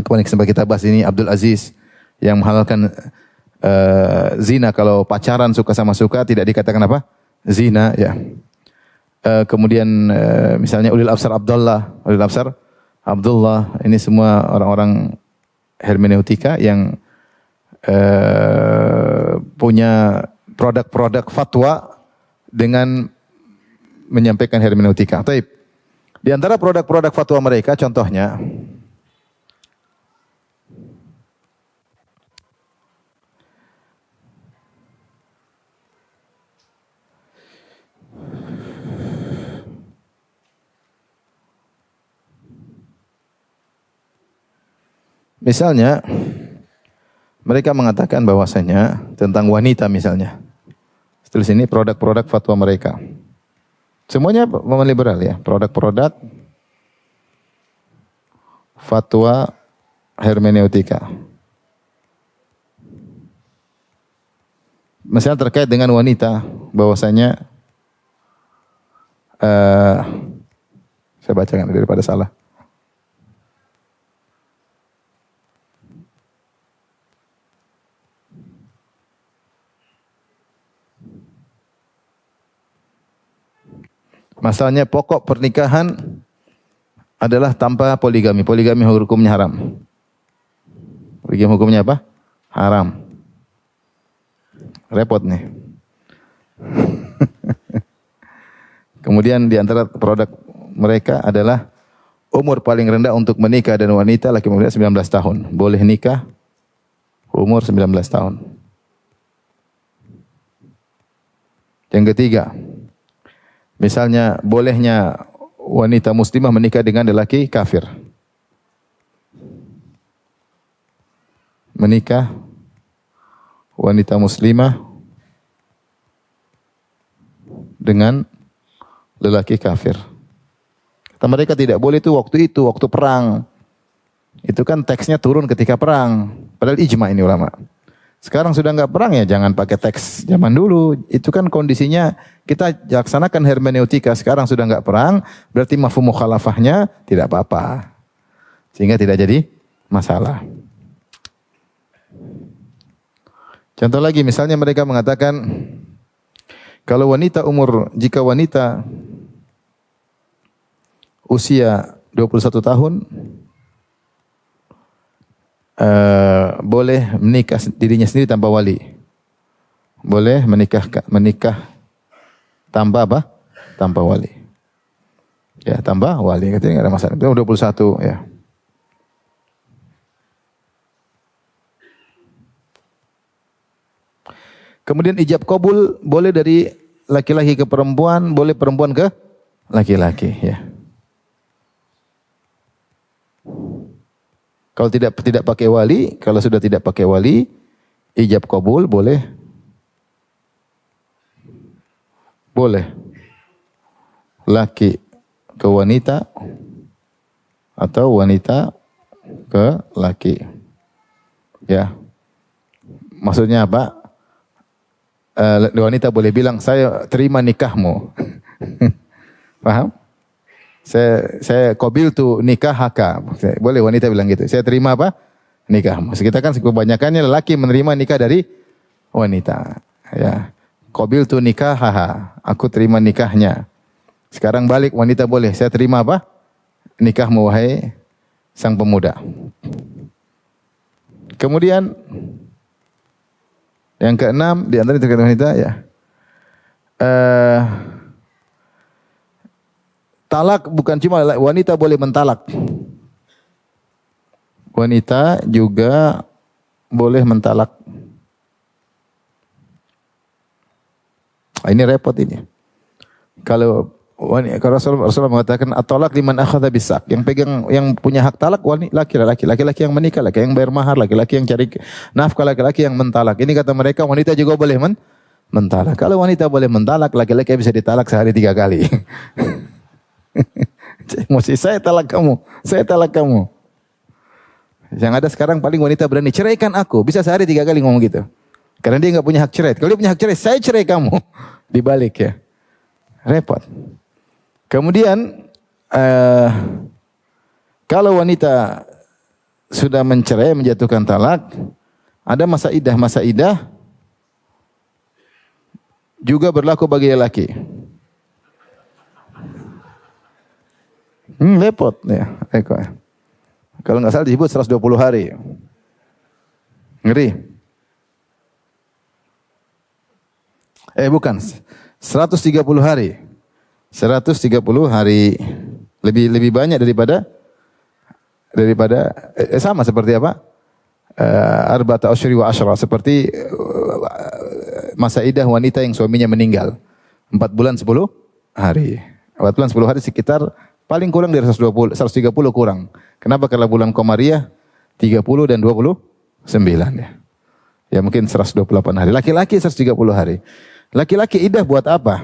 Kemudian sempat kita bahas ini Abdul Aziz yang menghalalkan zina kalau pacaran suka sama suka tidak dikatakan apa? Zina ya. Kemudian misalnya Ulil Absar Abdullah ini semua orang-orang hermeneutika yang punya produk-produk fatwa dengan menyampaikan hermeneutika. Taib. Di antara produk-produk fatwa mereka contohnya misalnya mereka mengatakan bahwasanya tentang wanita misalnya. Tulis ini produk-produk fatwa mereka. Semuanya pemahaman liberal ya, produk-produk fatwa hermeneutika. Misalnya terkait dengan wanita, bahwasanya saya bacakan daripada salah. Masalahnya pokok pernikahan adalah tanpa poligami. Poligami hukumnya haram. Poligami hukumnya apa? Haram. Repot nih. Kemudian di antara produk mereka adalah umur paling rendah untuk menikah dan wanita laki muda 19 tahun. Boleh nikah umur 19 tahun. Yang ketiga, misalnya bolehnya wanita muslimah menikah dengan lelaki kafir. Menikah wanita muslimah dengan lelaki kafir. Kata mereka tidak boleh itu, waktu perang. Itu kan teksnya turun ketika perang. Padahal ijma ini ulama. Sekarang sudah enggak perang ya jangan pakai teks zaman dulu. Itu kan kondisinya kita laksanakan hermeneutika. Sekarang sudah enggak perang, berarti mafhum mukhalafahnya tidak apa-apa. Sehingga tidak jadi masalah. Contoh lagi misalnya mereka mengatakan kalau jika wanita usia 21 tahun boleh menikah dirinya sendiri tanpa wali. Boleh menikah tanpa apa? Tanpa wali. Ya, tanpa wali katanya enggak ada masalah. Itu 21 ya. Kemudian ijab qabul boleh dari laki-laki ke perempuan, boleh perempuan ke laki-laki ya. Kalau tidak pakai wali, kalau sudah tidak pakai wali, ijab qabul boleh. Boleh. Laki ke wanita atau wanita ke laki. Ya. Maksudnya apa? Wanita boleh bilang saya terima nikahmu. Paham? Saya qabil tu nikah haka. Boleh wanita bilang gitu. Saya terima apa? Nikahmu. Kita kan kebanyakannya lelaki menerima nikah dari wanita. Ya. Qabil tu nikah haha. Aku terima nikahnya. Sekarang balik wanita boleh. Saya terima apa? Nikahmu wahai sang pemuda. Kemudian yang keenam di antara terkait wanita ya. Talak bukan cuma wanita boleh mentalak. Wanita juga boleh mentalak. Ini repot ini. Kalau Rasulullah mengatakan at-talaq liman akhadha bisak. Yang pegang yang punya hak talak laki-laki yang menikah, laki yang bayar mahar, laki-laki yang cari nafkah, laki-laki yang mentalak. Ini kata mereka wanita juga boleh mentalak. Kalau wanita boleh mentalak, laki-laki bisa ditalak sehari 3 kali. Emosi, saya talak kamu. Yang ada sekarang paling wanita berani, ceraikan aku. Bisa sehari 3 kali ngomong gitu. Karena dia enggak punya hak cerai. Kalau dia punya hak cerai, saya cerai kamu. Dibalik ya. Repot. Kemudian kalau wanita sudah mencerai, menjatuhkan talak, ada masa idah. Masa idah juga berlaku bagi lelaki. Repot ya. Kalau nggak salah disebut 120 hari. Ngeri. Bukan. 130 hari. 130 hari. Lebih banyak daripada sama seperti apa? Arba'ata asyri wa asyra, seperti masa idah wanita yang suaminya meninggal. 4 bulan 10 hari. 4 bulan 10 hari sekitar paling kurang dari 120, 130 kurang. Kenapa? Karena bulan Qamariyah 30 dan 29 ya. Ya mungkin 128 hari. Laki-laki 130 hari. Laki-laki idah buat apa?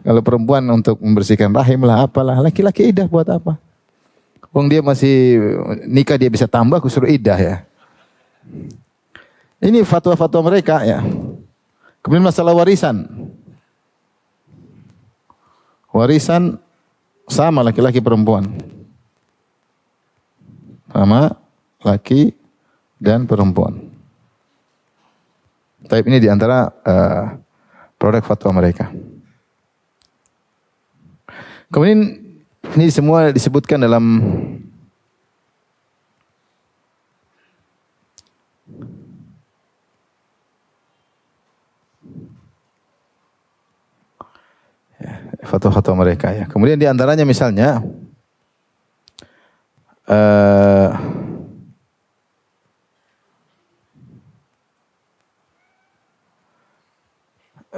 Kalau perempuan untuk membersihkan rahim lah apalah. Laki-laki idah buat apa? Wong dia masih nikah, dia bisa tambah, aku suruh idah ya. Ini fatwa-fatwa mereka ya. Kemudian masalah warisan. Warisan sama laki-laki perempuan. Sama laki dan perempuan. Tapi ini diantara produk fatwa mereka. Kemudian ini semua disebutkan dalam fatwa-fatwa mereka ya. Kemudian diantaranya misalnya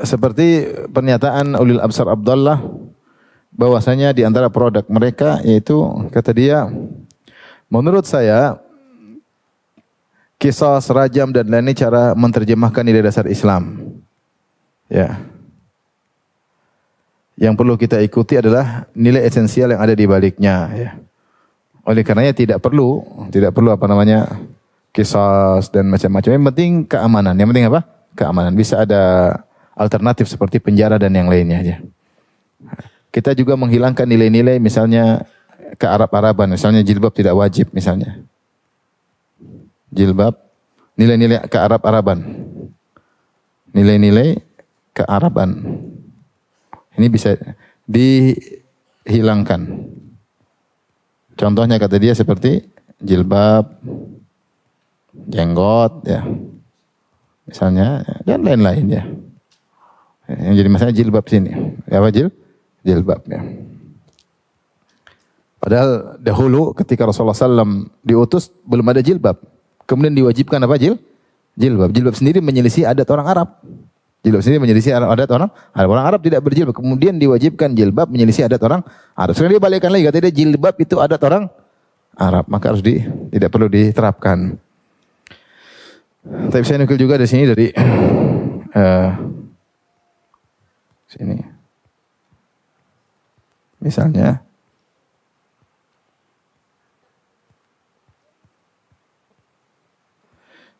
seperti pernyataan Ulil Absar Abdullah bahwasanya di antara produk mereka yaitu kata dia, menurut saya kisah rajam dan lainnya cara menerjemahkan nilai dasar Islam. Ya. Yang perlu kita ikuti adalah nilai esensial yang ada di baliknya ya. Oleh karenanya tidak perlu kisah dan macam-macam. Yang penting keamanan. Yang penting apa? Keamanan. Bisa ada alternatif seperti penjara dan yang lainnya aja. Kita juga menghilangkan nilai-nilai misalnya kearab-araban, misalnya jilbab tidak wajib misalnya. Jilbab, nilai-nilai kearab-araban. Nilai-nilai kearaban. Ini bisa dihilangkan. Contohnya kata dia seperti jilbab, jenggot ya. Misalnya dan lain-lain ya. Yang jadi masalah jilbab sini. Apa jilbab ya. Padahal dahulu ketika Rasulullah SAW diutus belum ada jilbab. Kemudian diwajibkan apa jilbab. Jilbab sendiri menyelisih adat orang Arab. Jilbab sendiri menyelisih adat orang Arab tidak berjilbab. Kemudian diwajibkan jilbab menyelisih adat orang Arab. Sekarang dia balikkan lagi kata dia jilbab itu adat orang Arab, maka harus tidak perlu diterapkan. Tapi saya nukil juga di sini dari sini. Misalnya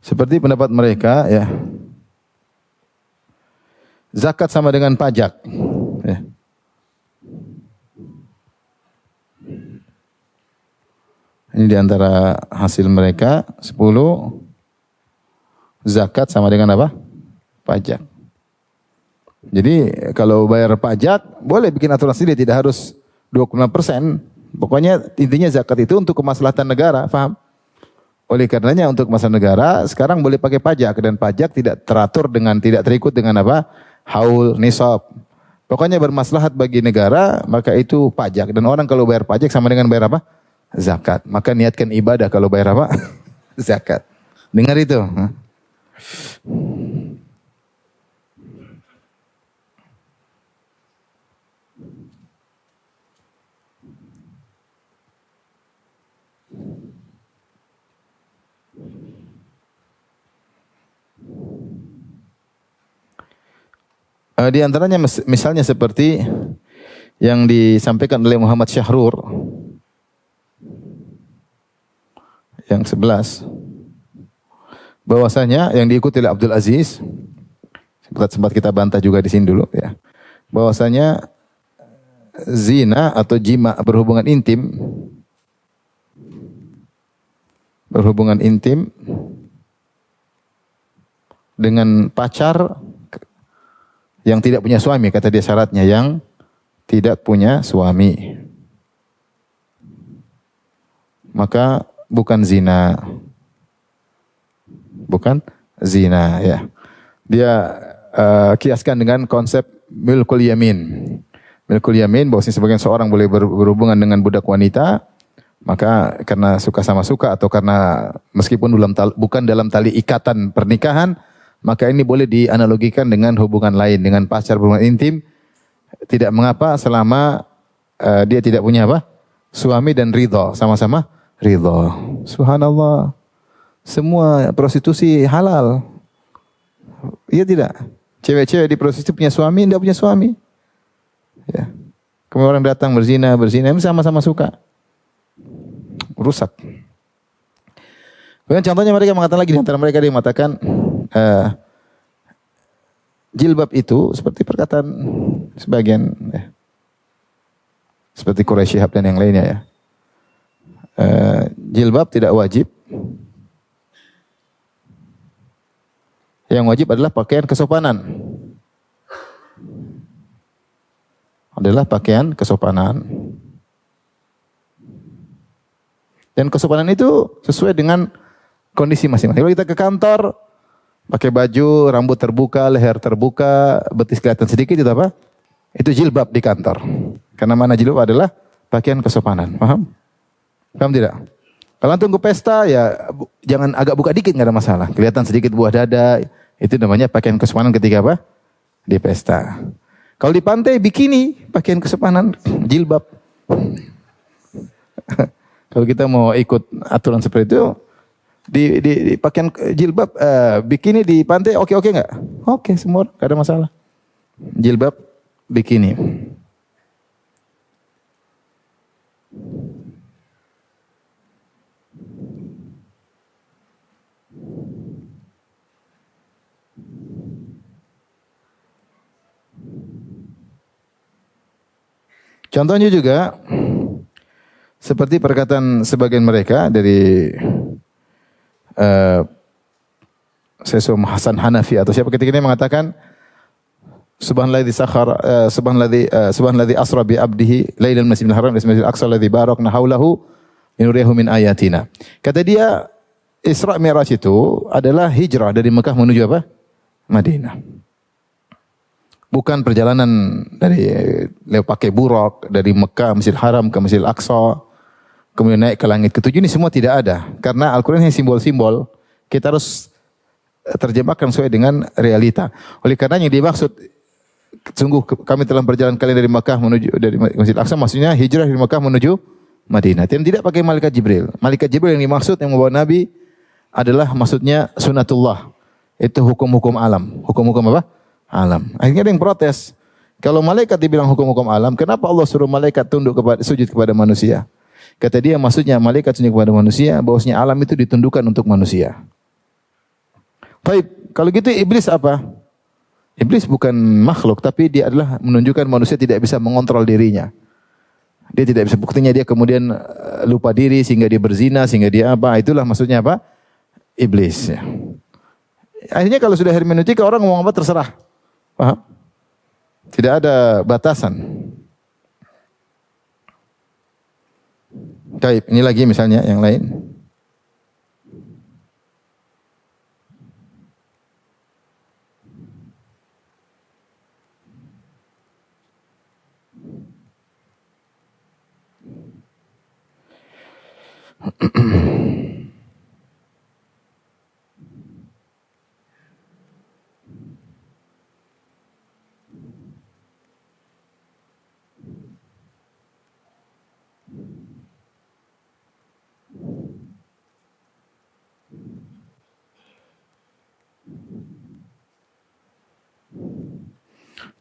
seperti pendapat mereka ya. Zakat sama dengan pajak. Ya. Ini diantara hasil mereka 10. Zakat sama dengan apa? Pajak. Jadi kalau bayar pajak boleh bikin aturan sendiri, tidak harus 25%. Pokoknya intinya zakat itu untuk kemaslahatan negara, paham? Oleh karenanya untuk kemaslahatan negara sekarang boleh pakai pajak, dan pajak tidak terikut dengan apa? Haul, nisab. Pokoknya bermaslahat bagi negara, maka itu pajak. Dan orang kalau bayar pajak sama dengan bayar apa? Zakat. Maka niatkan ibadah kalau bayar apa? Zakat. Dengar itu. Di antaranya misalnya seperti yang disampaikan oleh Muhammad Syahrur yang 11, bahwasanya yang diikuti oleh Abdul Aziz, sempat kita bantah juga di sini dulu ya, bahwasanya zina atau jima berhubungan intim berhubungan intim dengan pacar yang tidak punya suami, kata dia syaratnya yang tidak punya suami. Maka bukan zina. Bukan zina ya. Dia kiaskan dengan konsep milkul yamin. Milkul yamin bahwasanya sebagian seorang boleh berhubungan dengan budak wanita, maka karena suka sama suka atau karena meskipun bukan dalam tali ikatan pernikahan, maka ini boleh dianalogikan dengan hubungan lain, dengan pacar berhubungan intim, tidak mengapa selama dia tidak punya apa? Suami dan ridho, sama-sama ridho. Subhanallah. Semua prostitusi halal. Iya tidak? Cewek-cewek di prostitusi punya suami, tidak punya suami. Ya. Kemudian orang datang berzina, sama-sama suka. Rusak. Kemudian contohnya mereka mengatakan lagi, di antara mereka dia mengatakan jilbab itu seperti perkataan sebagian seperti Quraisy Shihab dan yang lainnya ya. Jilbab tidak wajib. Yang wajib adalah pakaian kesopanan. Adalah pakaian kesopanan. Dan kesopanan itu sesuai dengan kondisi masing-masing. Kalau kita ke kantor, pakai baju, rambut terbuka, leher terbuka, betis kelihatan sedikit, itu apa? Itu jilbab di kantor. Karena mana jilbab adalah pakaian kesopanan. Paham? Paham tidak? Kalau antum ke pesta, ya jangan agak buka dikit, nggak ada masalah. Kelihatan sedikit buah dada, itu namanya pakaian kesopanan ketika apa? Di pesta. Kalau di pantai, bikini, pakaian kesopanan, jilbab. Kalau kita mau ikut aturan seperti itu, di pakaian jilbab, bikini di pantai, oke nggak? Oke, semua, nggak ada masalah. Jilbab, bikini. Contohnya juga seperti perkataan sebagian mereka dari Syekh Hasan Hanafi atau siapa ketika ini mengatakan subhanalladzi sakhara subhanalladzi asra bi abdihi lailal masjidil haram ila masjidil aqsa alladzi barakna haulahu linuriyahu min ayatina. Kata dia Isra Mi'raj itu adalah hijrah dari Mekah menuju apa? Madinah. Bukan perjalanan dari pakai buruk dari Mekah Masjidil Haram ke Masjidil Aqsa, kemudian naik ke langit ketujuh, ini semua tidak ada. Karena Al-Quran yang simbol-simbol, kita harus terjemahkan sesuai dengan realita. Oleh karena yang dimaksud, sungguh kami telah berjalan kalian dari Mekah menuju dari Masjidil Aqsa, maksudnya hijrah dari Mekah menuju Madinah. Dan tidak pakai malaikat Jibril. Malaikat Jibril yang dimaksud yang membawa Nabi adalah maksudnya sunatullah. Itu hukum-hukum alam. Hukum-hukum apa? Alam. Akhirnya ada yang protes. Kalau malaikat dibilang hukum-hukum alam, kenapa Allah suruh malaikat sujud kepada manusia? Kata dia maksudnya malaikat sujud kepada manusia, bahwasanya alam itu ditundukkan untuk manusia. Baik, kalau gitu iblis apa? Iblis bukan makhluk, tapi dia adalah menunjukkan manusia tidak bisa mengontrol dirinya. Dia tidak bisa, buktinya dia kemudian lupa diri sehingga dia berzina, sehingga dia apa? Itulah maksudnya apa? Iblis. Ya. Akhirnya kalau sudah hermeneutika orang ngomong apa terserah. Paham? Tidak ada batasan. Baik, ini lagi misalnya yang lain.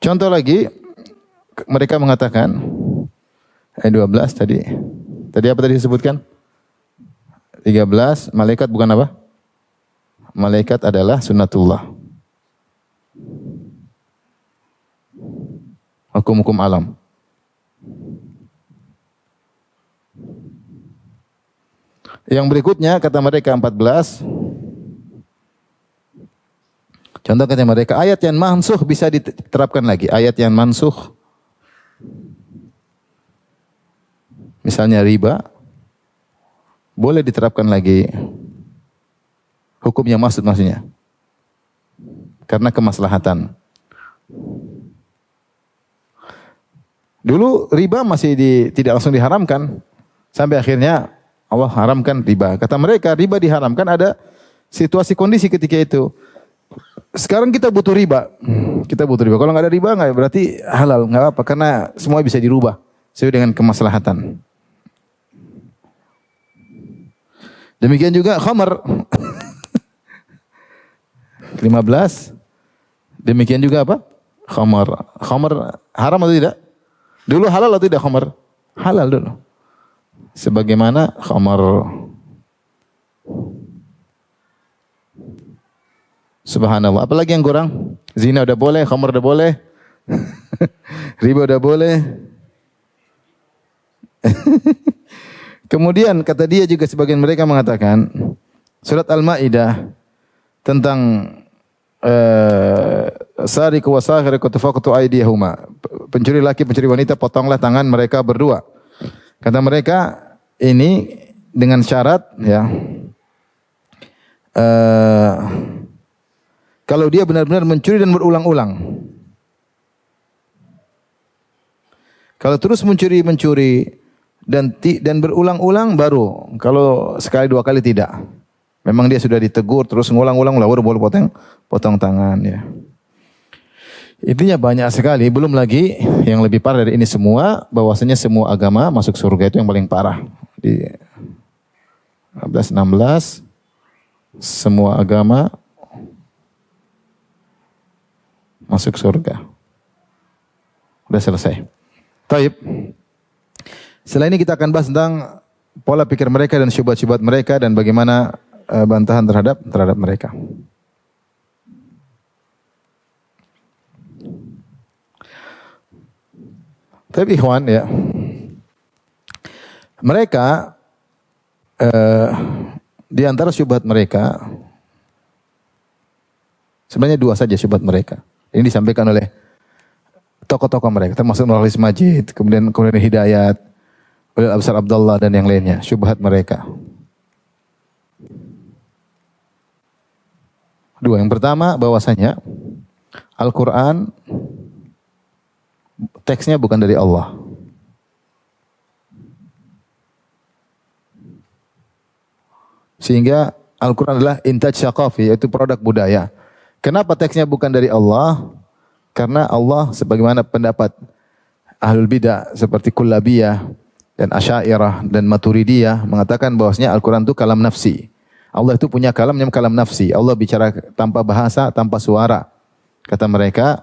Contoh lagi, mereka mengatakan ayat 12 tadi. Tadi apa tadi disebutkan? 13, malaikat bukan apa? Malaikat adalah sunnatullah. Hukum-hukum alam. Yang berikutnya kata mereka 14. Contoh kata mereka, ayat yang mansukh bisa diterapkan lagi. Ayat yang mansukh, misalnya riba, boleh diterapkan lagi. Hukum yang maksudnya. Karena kemaslahatan. Dulu riba masih tidak langsung diharamkan. Sampai akhirnya Allah haramkan riba. Kata mereka, riba diharamkan, ada situasi kondisi ketika itu. Sekarang kita butuh riba. Kita butuh riba. Kalau nggak ada riba, nggak berarti halal. Nggak apa, karena semua bisa dirubah sesuai dengan kemaslahatan. Demikian juga khamar. 15. Demikian juga apa? Khamar. Khamar haram atau tidak? Dulu halal atau tidak khamar? Halal dulu. Sebagaimana khamar. Subhanallah. Apalagi yang kurang? Zina udah boleh, khamar udah boleh. Riba udah boleh. Kemudian kata dia juga sebagian mereka mengatakan surat Al-Maidah tentang sariqu wa saghiriqu tafaqatu aydiyahuma. Pencuri laki, pencuri wanita, potonglah tangan mereka berdua. Kata mereka ini dengan syarat ya. Kalau dia benar-benar mencuri dan berulang-ulang. Kalau terus mencuri dan berulang-ulang baru. Kalau sekali dua kali tidak. Memang dia sudah ditegur terus ngulang-ulang baru boleh potong tangan ya. Intinya banyak sekali, belum lagi yang lebih parah dari ini semua bahwasanya semua agama masuk surga, itu yang paling parah. Di 16 semua agama masuk surga. Sudah selesai. Taib. Setelah ini kita akan bahas tentang pola pikir mereka dan syubhat-syubhat mereka dan bagaimana bantahan terhadap mereka. Tapi ikhwan ya, mereka di antara syubhat mereka sebenarnya dua saja syubhat mereka. Ini disampaikan oleh tokoh-tokoh mereka, termasuk Nurhalis Majid, kemudian Hidayat, oleh Absar Abdullah dan yang lainnya, syubhat mereka. Dua, yang pertama bahwasanya Al-Quran teksnya bukan dari Allah. Sehingga Al-Quran adalah intaj syaqafi, yaitu produk budaya. Kenapa teksnya bukan dari Allah? Karena Allah sebagaimana pendapat Ahlul Bidah seperti Kullabiyah dan Asy'ariyah dan Maturidiyah mengatakan bahwasanya Al-Quran itu kalam nafsi. Allah itu punya kalam yang kalam nafsi. Allah bicara tanpa bahasa, tanpa suara. Kata mereka,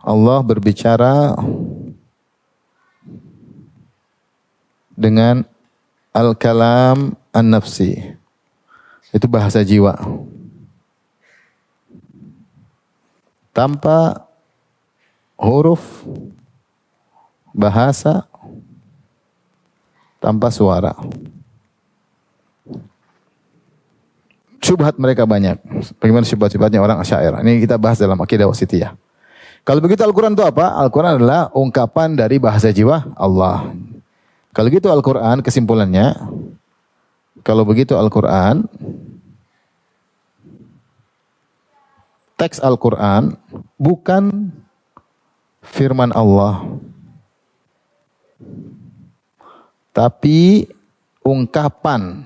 Allah berbicara dengan al-kalam an-nafsi. Itu bahasa jiwa. Tanpa huruf, bahasa, tanpa suara. Syubhat mereka banyak. Bagaimana syubhat-syubhatnya orang Asy'ariyah. Ini kita bahas dalam akidah wasithiyah. Kalau begitu Al-Quran itu apa? Al-Quran adalah ungkapan dari bahasa jiwa Allah. Kalau gitu Al-Quran kesimpulannya, kalau begitu Al-Quran, teks Al-Quran bukan firman Allah, tapi ungkapan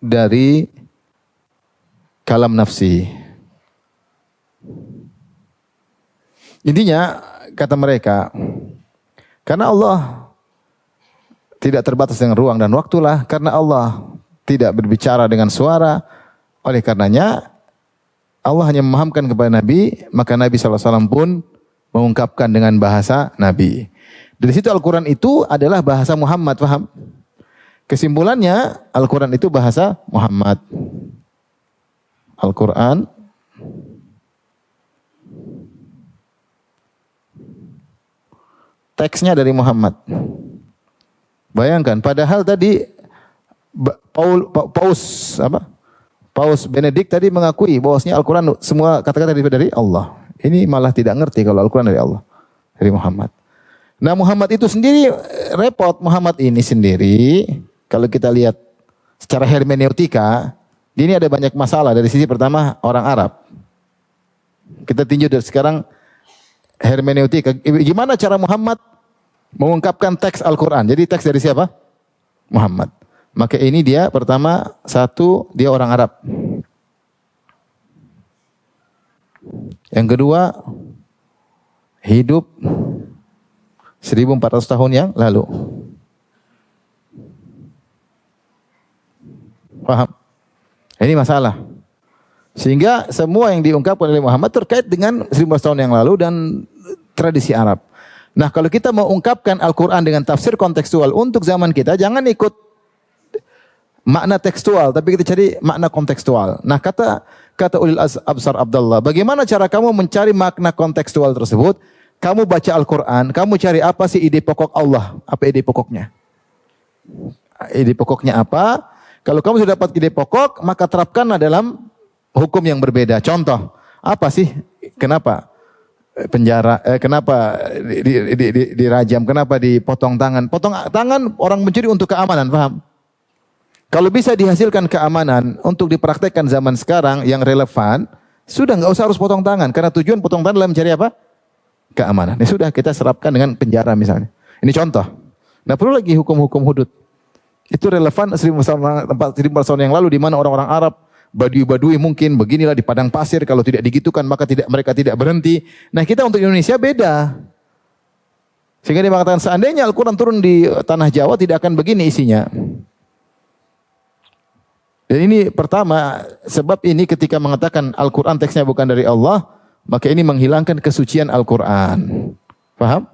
dari kalam nafsi. Intinya kata mereka, karena Allah tidak terbatas dengan ruang dan waktulah, karena Allah tidak berbicara dengan suara, oleh karenanya Allah hanya memahamkan kepada Nabi, maka Nabi SAW pun mengungkapkan dengan bahasa Nabi. Dari situ Al-Quran itu adalah bahasa Muhammad, paham? Kesimpulannya Al-Quran itu bahasa Muhammad. Al-Quran teksnya dari Muhammad. Bayangkan, padahal tadi Paus Benedict tadi mengakui bahwasanya Al-Quran semua kata-kata dari Allah. Ini malah tidak ngerti kalau Al-Quran dari Allah, dari Muhammad. Nah, Muhammad itu sendiri repot. Muhammad ini sendiri, kalau kita lihat secara hermeneutika, ini ada banyak masalah. Dari sisi pertama, orang Arab. Kita tinjau dari sekarang hermeneutika. Gimana cara Muhammad mengungkapkan teks Al-Quran? Jadi teks dari siapa? Muhammad. Maka ini dia pertama, satu, dia orang Arab. Yang kedua, hidup 1400 tahun yang lalu. Paham? Ini masalah. Sehingga semua yang diungkapkan oleh Muhammad terkait dengan 1400 tahun yang lalu dan tradisi Arab. Nah, kalau kita mau ungkapkan Al-Quran dengan tafsir kontekstual untuk zaman kita, jangan ikut makna tekstual, tapi kita cari makna kontekstual. Nah, kata Ulil Absar Abdullah, bagaimana cara kamu mencari makna kontekstual tersebut? Kamu baca Al-Quran, kamu cari apa sih ide pokok Allah? Apa ide pokoknya? Ide pokoknya apa? Kalau kamu sudah dapat ide pokok, maka terapkanlah dalam hukum yang berbeda. Contoh, apa sih? Kenapa penjara? Kenapa dirajam? Kenapa dipotong tangan? Potong tangan orang mencuri untuk keamanan, paham? Kalau bisa dihasilkan keamanan untuk dipraktekkan zaman sekarang yang relevan, sudah nggak usah harus potong tangan. Karena tujuan potong tangan adalah mencari apa? Keamanan. Ini sudah kita serapkan dengan penjara misalnya. Ini contoh. Nah, perlu lagi hukum-hukum hudud. Itu relevan 1400 tahun yang lalu di mana orang-orang Arab, Badui mungkin beginilah di padang pasir, kalau tidak digitukan maka mereka tidak berhenti. Nah, kita untuk Indonesia beda. Sehingga dia mengatakan seandainya Al-Quran turun di tanah Jawa tidak akan begini isinya. Dan ini pertama, sebab ini ketika mengatakan Al-Quran teksnya bukan dari Allah, maka ini menghilangkan kesucian Al-Quran. Paham?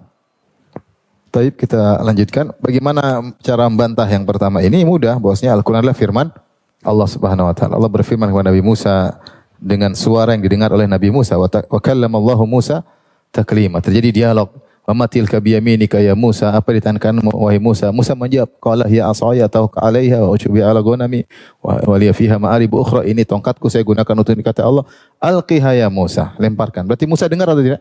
Baik, kita lanjutkan. Bagaimana cara membantah yang pertama ini? Mudah, bahwasanya Al-Quran adalah firman Allah Subhanahu wa taala. Allah berfirman kepada Nabi Musa dengan suara yang didengar oleh Nabi Musa, wa kallamallahu Musa taklima. Terjadi dialog. Wa matilka biyaminika ya Musa, apa di tanganmu wahai Musa? Musa menjawab, qala hiya asaya tawakka 'alaiha wa ushbi 'ala ghanami wa liya fiha ma'arib ukhra. Ini tongkatku saya gunakan untuk kata Allah, alqiha ya Musa, lemparkan. Berarti Musa dengar atau tidak?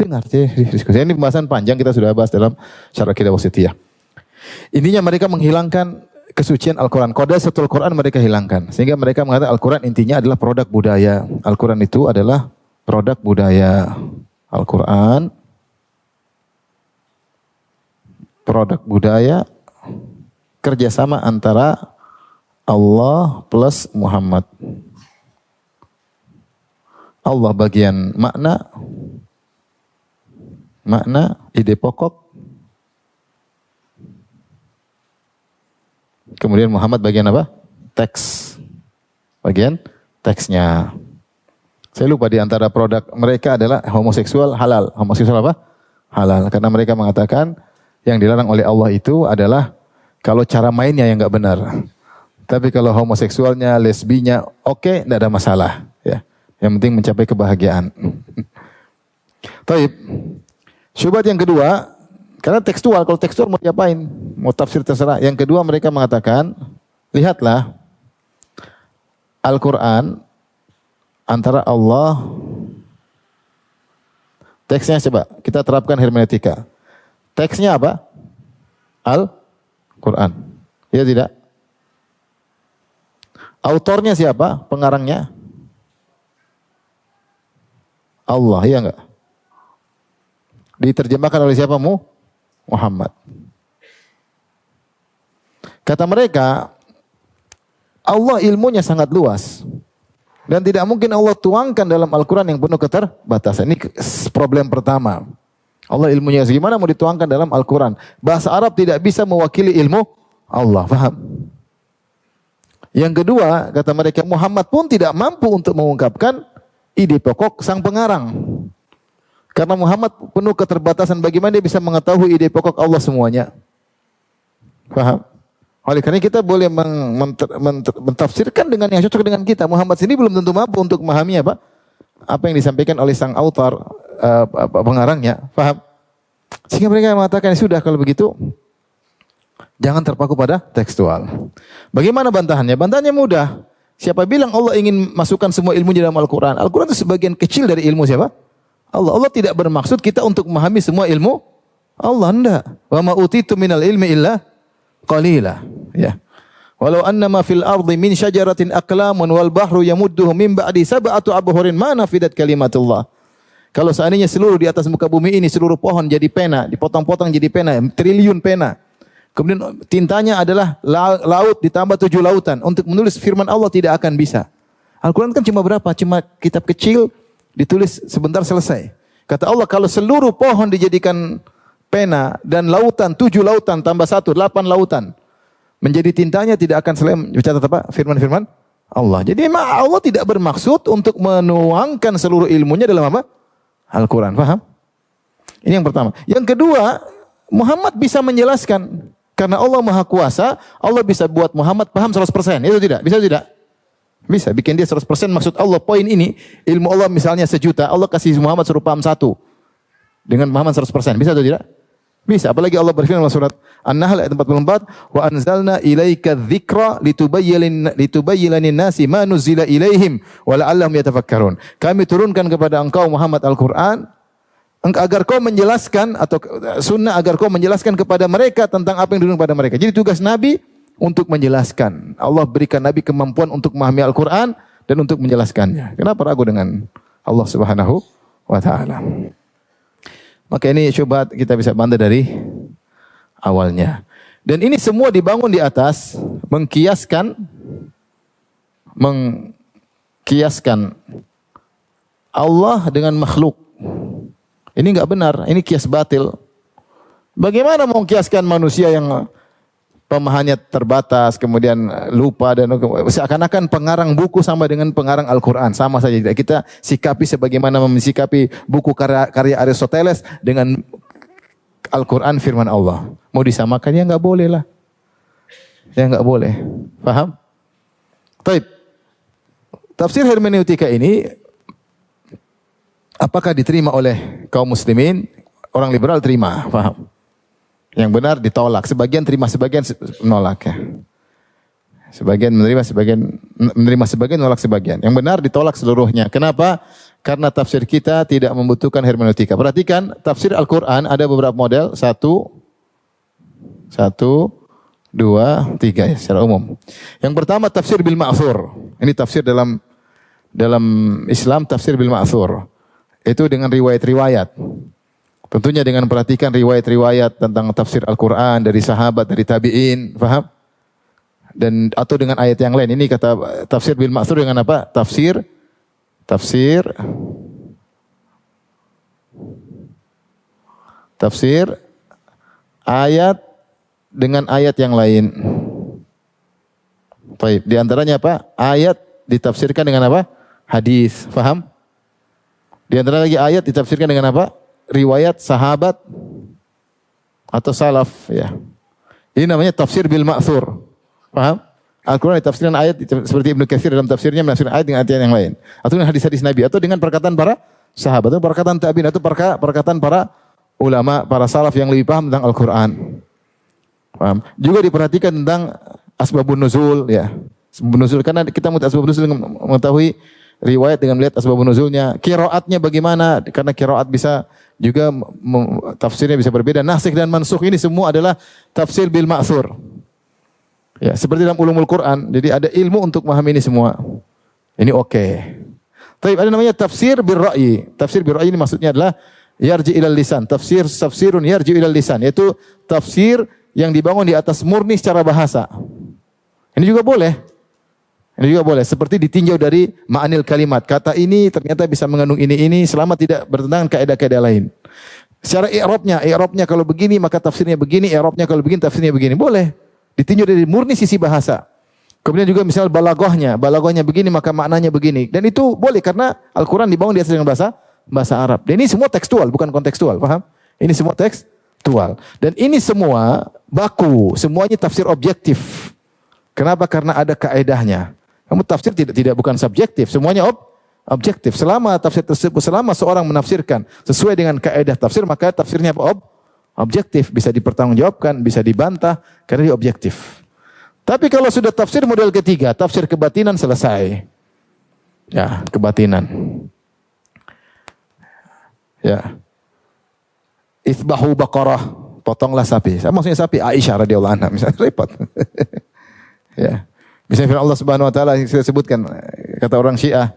Dengar. Diskusi ini pembahasan panjang kita sudah bahas dalam syarah Aqidah Wasithiyah. Intinya mereka menghilangkan kesucian Al-Quran. Qadasatul Quran mereka hilangkan. Sehingga mereka mengatakan Al-Quran intinya adalah produk budaya. Al-Quran itu adalah produk budaya. Al-Quran produk budaya kerjasama antara Allah plus Muhammad. Allah bagian makna, ide pokok. Kemudian Muhammad bagian apa? Teks. Bagian teksnya. Saya lupa di antara produk mereka adalah homoseksual halal. Homoseksual apa? Halal. Karena mereka mengatakan yang dilarang oleh Allah itu adalah kalau cara mainnya yang enggak benar. Tapi kalau homoseksualnya, lesbinya, oke, enggak ada masalah. Ya. Yang penting mencapai kebahagiaan. Taib. Syubhat yang kedua, karena tekstual, kalau tekstual mau diapain? Mau tafsir terserah. Yang kedua mereka mengatakan, lihatlah Al-Quran antara Allah, teksnya coba kita terapkan hermeneutika. Teksnya apa? Al-Quran. Ya tidak? Autornya siapa? Pengarangnya? Allah, ya enggak? Diterjemahkan oleh siapa? Muhammad. Kata mereka, Allah ilmunya sangat luas. Dan tidak mungkin Allah tuangkan dalam Al-Quran yang penuh keterbatasan. Ini problem pertama. Allah ilmunya gimana mau dituangkan dalam Al-Quran. Bahasa Arab tidak bisa mewakili ilmu Allah. Faham? Yang kedua, kata mereka, Muhammad pun tidak mampu untuk mengungkapkan ide pokok sang pengarang. Karena Muhammad penuh keterbatasan, bagaimana dia bisa mengetahui ide pokok Allah semuanya. Faham? Oleh karena kita boleh mentafsirkan dengan yang cocok dengan kita. Muhammad sendiri belum tentu mampu untuk memahami apa yang disampaikan oleh sang autor, pengarangnya. Faham? Sehingga mereka mengatakan, sudah kalau begitu, jangan terpaku pada tekstual. Bagaimana bantahannya? Bantahannya mudah. Siapa bilang Allah ingin masukkan semua ilmu dalam Al-Quran? Al-Quran itu sebagian kecil dari ilmu siapa? Allah. Allah tidak bermaksud kita untuk memahami semua ilmu Allah, enggak. Wa ma utitu minal ilmi illa qalila. Ya. Walau annama fil ardi min syajaratin aqlamun wal bahru yamudduhu min ba'di sab'atu abhurin ma nafidat kalimatullah. Kalau seandainya seluruh di atas muka bumi ini seluruh pohon jadi pena, dipotong-potong jadi pena, triliun pena. Kemudian tintanya adalah laut ditambah 7 lautan. Untuk menulis firman Allah tidak akan bisa. Al-Quran kan cuma berapa? Cuma kitab kecil ditulis sebentar selesai. Kata Allah kalau seluruh pohon dijadikan pena dan lautan 7 lautan tambah 1 8 lautan. Menjadi tintanya tidak akan selesai mencatat apa? Firman-firman Allah. Jadi memang Allah tidak bermaksud untuk menuangkan seluruh ilmunya dalam apa? Al-Quran. Faham? Ini yang pertama. Yang kedua, Muhammad bisa menjelaskan. Karena Allah Maha Kuasa, Allah bisa buat Muhammad paham 100%. Itu tidak? Bisa tidak? Bisa. Bikin dia 100%. Maksud Allah, poin ini, ilmu Allah misalnya 1.000.000, Allah kasih Muhammad suruh paham 1. Dengan pemahaman 100%. Bisa atau tidak? Bisa. Apalagi Allah berfirman dalam surat An-Nahl ayat 44, "Wa anzalna ilaika dzikra litubayyana nasi ma nuzila ilaihim wa la'allahum yatafakkarun." Kami turunkan kepada engkau Muhammad Al-Qur'an agar kau menjelaskan atau sunnah agar kau menjelaskan kepada mereka tentang apa yang diturunkan kepada mereka. Jadi tugas Nabi untuk menjelaskan. Allah berikan Nabi kemampuan untuk memahami Al-Qur'an dan untuk menjelaskannya. Kenapa ragu dengan Allah Subhanahu wa taala? Maka ini coba kita bisa bantu dari awalnya. Dan ini semua dibangun di atas mengkiaskan Allah dengan makhluk. Ini enggak benar, ini kias batil. Bagaimana mau kiaskan manusia yang pemahamannya terbatas, kemudian lupa dan seakan-akan pengarang buku sama dengan pengarang Al-Quran. Sama saja. Kita sikapi sebagaimana mensikapi buku karya Aristoteles dengan Al-Quran firman Allah. Mau disamakan ya enggak boleh lah. Ya enggak boleh. Paham? Baik. Tafsir hermeneutika ini apakah diterima oleh kaum muslimin? Orang liberal terima, paham? Yang benar ditolak, sebagian terima, sebagian menolak ya. Sebagian menerima, sebagian menolak sebagian. Yang benar ditolak seluruhnya. Kenapa? Karena tafsir kita tidak membutuhkan hermeneutika. Perhatikan, tafsir Al-Quran ada beberapa model. 1, 2, 3 ya, secara umum. Yang pertama tafsir bil ma'thur. Ini tafsir dalam Islam, tafsir bil ma'thur. Itu dengan riwayat-riwayat. Tentunya dengan perhatikan riwayat-riwayat tentang tafsir Al-Quran dari sahabat, dari tabi'in, faham? Dan atau dengan ayat yang lain. Ini kata tafsir bil ma'thur dengan apa? Tafsir ayat dengan ayat yang lain. Baik, di antaranya apa? Ayat ditafsirkan dengan apa? Hadis, faham? Di antara lagi ayat ditafsirkan dengan apa? Riwayat sahabat atau salaf ya. Ini namanya tafsir bil ma'thur. Paham? Al-Quran ditafsirkan ayat seperti Ibnu Katsir dalam tafsirnya menafsirkan ayat dengan ayat yang lain. Atau dengan hadis-hadis Nabi atau dengan perkataan para sahabat atau perkataan tabi'in atau perkataan para ulama, para salaf yang lebih paham tentang Al-Quran. Paham? Juga diperhatikan tentang asbabun nuzul ya. Asbabun nuzul karena kita asbabun nuzul mengetahui riwayat dengan melihat asbabun nuzulnya, qiraatnya bagaimana? Karena qiraat bisa juga tafsirnya bisa berbeda. Nasikh dan mansukh ini semua adalah tafsir bil ma'thur. Ya, seperti dalam ulumul Quran. Jadi ada ilmu untuk memahami ini semua. Ini oke. Tapi ada namanya tafsir bil ra'yi. Tafsir bil ra'yi ini maksudnya adalah yarji ilal lisan. Tafsirun yarji ilal lisan. Yaitu tafsir yang dibangun di atas murni secara bahasa. Ini juga boleh. Ini juga boleh. Seperti ditinjau dari ma'anil kalimat. Kata ini ternyata bisa mengandung ini selama tidak bertentangan kaidah-kaidah lain. Secara i'rabnya kalau begini maka tafsirnya begini, i'rabnya kalau begini tafsirnya begini. Boleh. Ditinjau dari murni sisi bahasa. Kemudian juga misal balaghahnya begini maka maknanya begini. Dan itu boleh karena Al-Quran dibangun di atas dengan bahasa Arab. Dan ini semua tekstual, bukan kontekstual. Paham? Ini semua tekstual. Dan ini semua baku, semuanya tafsir objektif. Kenapa? Karena ada kaedahnya. Kamu tafsir tidak bukan subjektif, semuanya objektif. Selama tafsir tersebut, selama seorang menafsirkan sesuai dengan kaedah tafsir, maka tafsirnya apa? Objektif, bisa dipertanggungjawabkan, bisa dibantah karena dia objektif. Tapi kalau sudah tafsir model ketiga, tafsir kebatinan, selesai. Ya, kebatinan. Ya. Itsbahu baqarah, potonglah sapi. Maksudnya sapi Aisyah radhiyallahu anha, misalnya repot. Ya. Misalnya Allah Subhanahu wa taala kita sebutkan kata orang Syiah,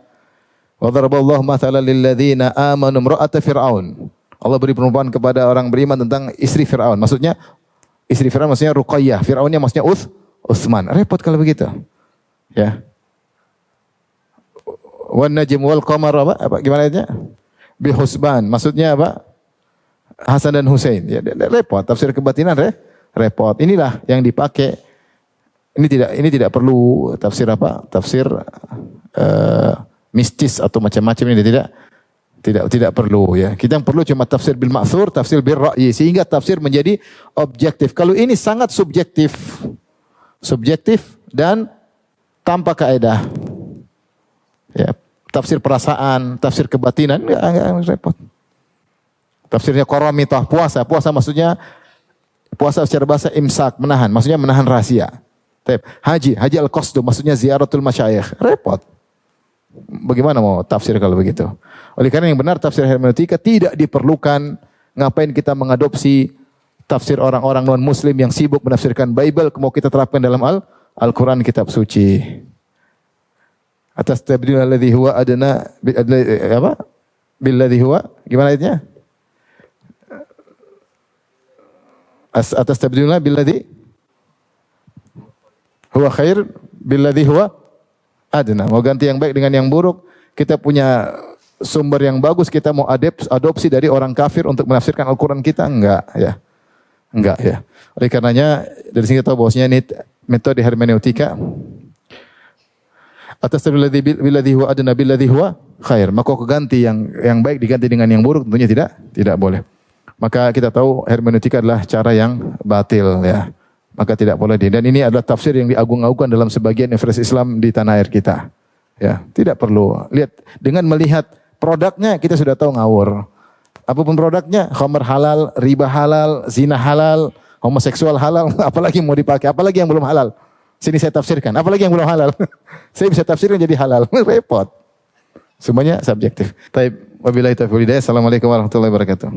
wa daraballahu mathalan lil ladzina amanu imra'ata fir'aun. Allah beri perumpamaan kepada orang beriman tentang istri Fir'aun. Maksudnya istri Fir'aun maksudnya Ruqayyah, Fir'aunnya maksudnya Utsman. Repot kalau begitu. Ya. Wan najm wal qamar apa gimana aja? Bihusban. Maksudnya apa? Hasan dan Husain. Ya, repot. Tafsir kebatinan repot. Inilah yang dipakai. Ini tidak perlu tafsir apa? Tafsir mistis atau macam-macam ini tidak perlu ya. Kita yang perlu cuma tafsir bil ma'thur, tafsir bil ra'yi sehingga tafsir menjadi objektif. Kalau ini sangat subjektif. Subjektif dan tanpa kaidah. Ya, tafsir perasaan, tafsir kebatinan enggak repot. Tafsirnya qaramitah, puasa maksudnya puasa secara bahasa imsak, menahan, maksudnya menahan rahasia. Haji al-qasdu maksudnya ziaratul masyayikh. Repot. Bagaimana mau tafsir kalau begitu? Oleh karena yang benar tafsir hermeneutika tidak diperlukan. Ngapain kita mengadopsi tafsir orang-orang non muslim yang sibuk menafsirkan Bible mau kita terapkan dalam Al-Quran kitab suci. Atas tabdil alladhi huwa adna apa? Billadhi huwa gimana ayatnya? Atas tabdilna billadhi huwa khair billadhi huwa adna. Mau ganti yang baik dengan yang buruk. Kita punya sumber yang bagus, kita mau adopsi dari orang kafir untuk menafsirkan Al-Quran kita? Enggak ya. Oleh karenanya dari sini kita tahu bahwasanya ini metode hermeneutika atas billadhi huwa adna billadhi huwa khair. Maka ganti yang baik diganti dengan yang buruk tentunya tidak boleh. Maka kita tahu hermeneutika adalah cara yang batil ya. Maka tidak boleh dan ini adalah tafsir yang diagung-agungkan dalam sebagian universitas Islam di tanah air kita. Ya, tidak perlu. Lihat dengan melihat produknya kita sudah tahu ngawur. Apapun produknya, khamr halal, riba halal, zina halal, homoseksual halal, apalagi yang mau dipakai, apalagi yang belum halal. Sini saya tafsirkan, apalagi yang belum halal. Saya bisa tafsirkan jadi halal. Repot. Semuanya subjektif. Taib, wabillahi taufiq wal hidayah. Assalamualaikum warahmatullahi wabarakatuh.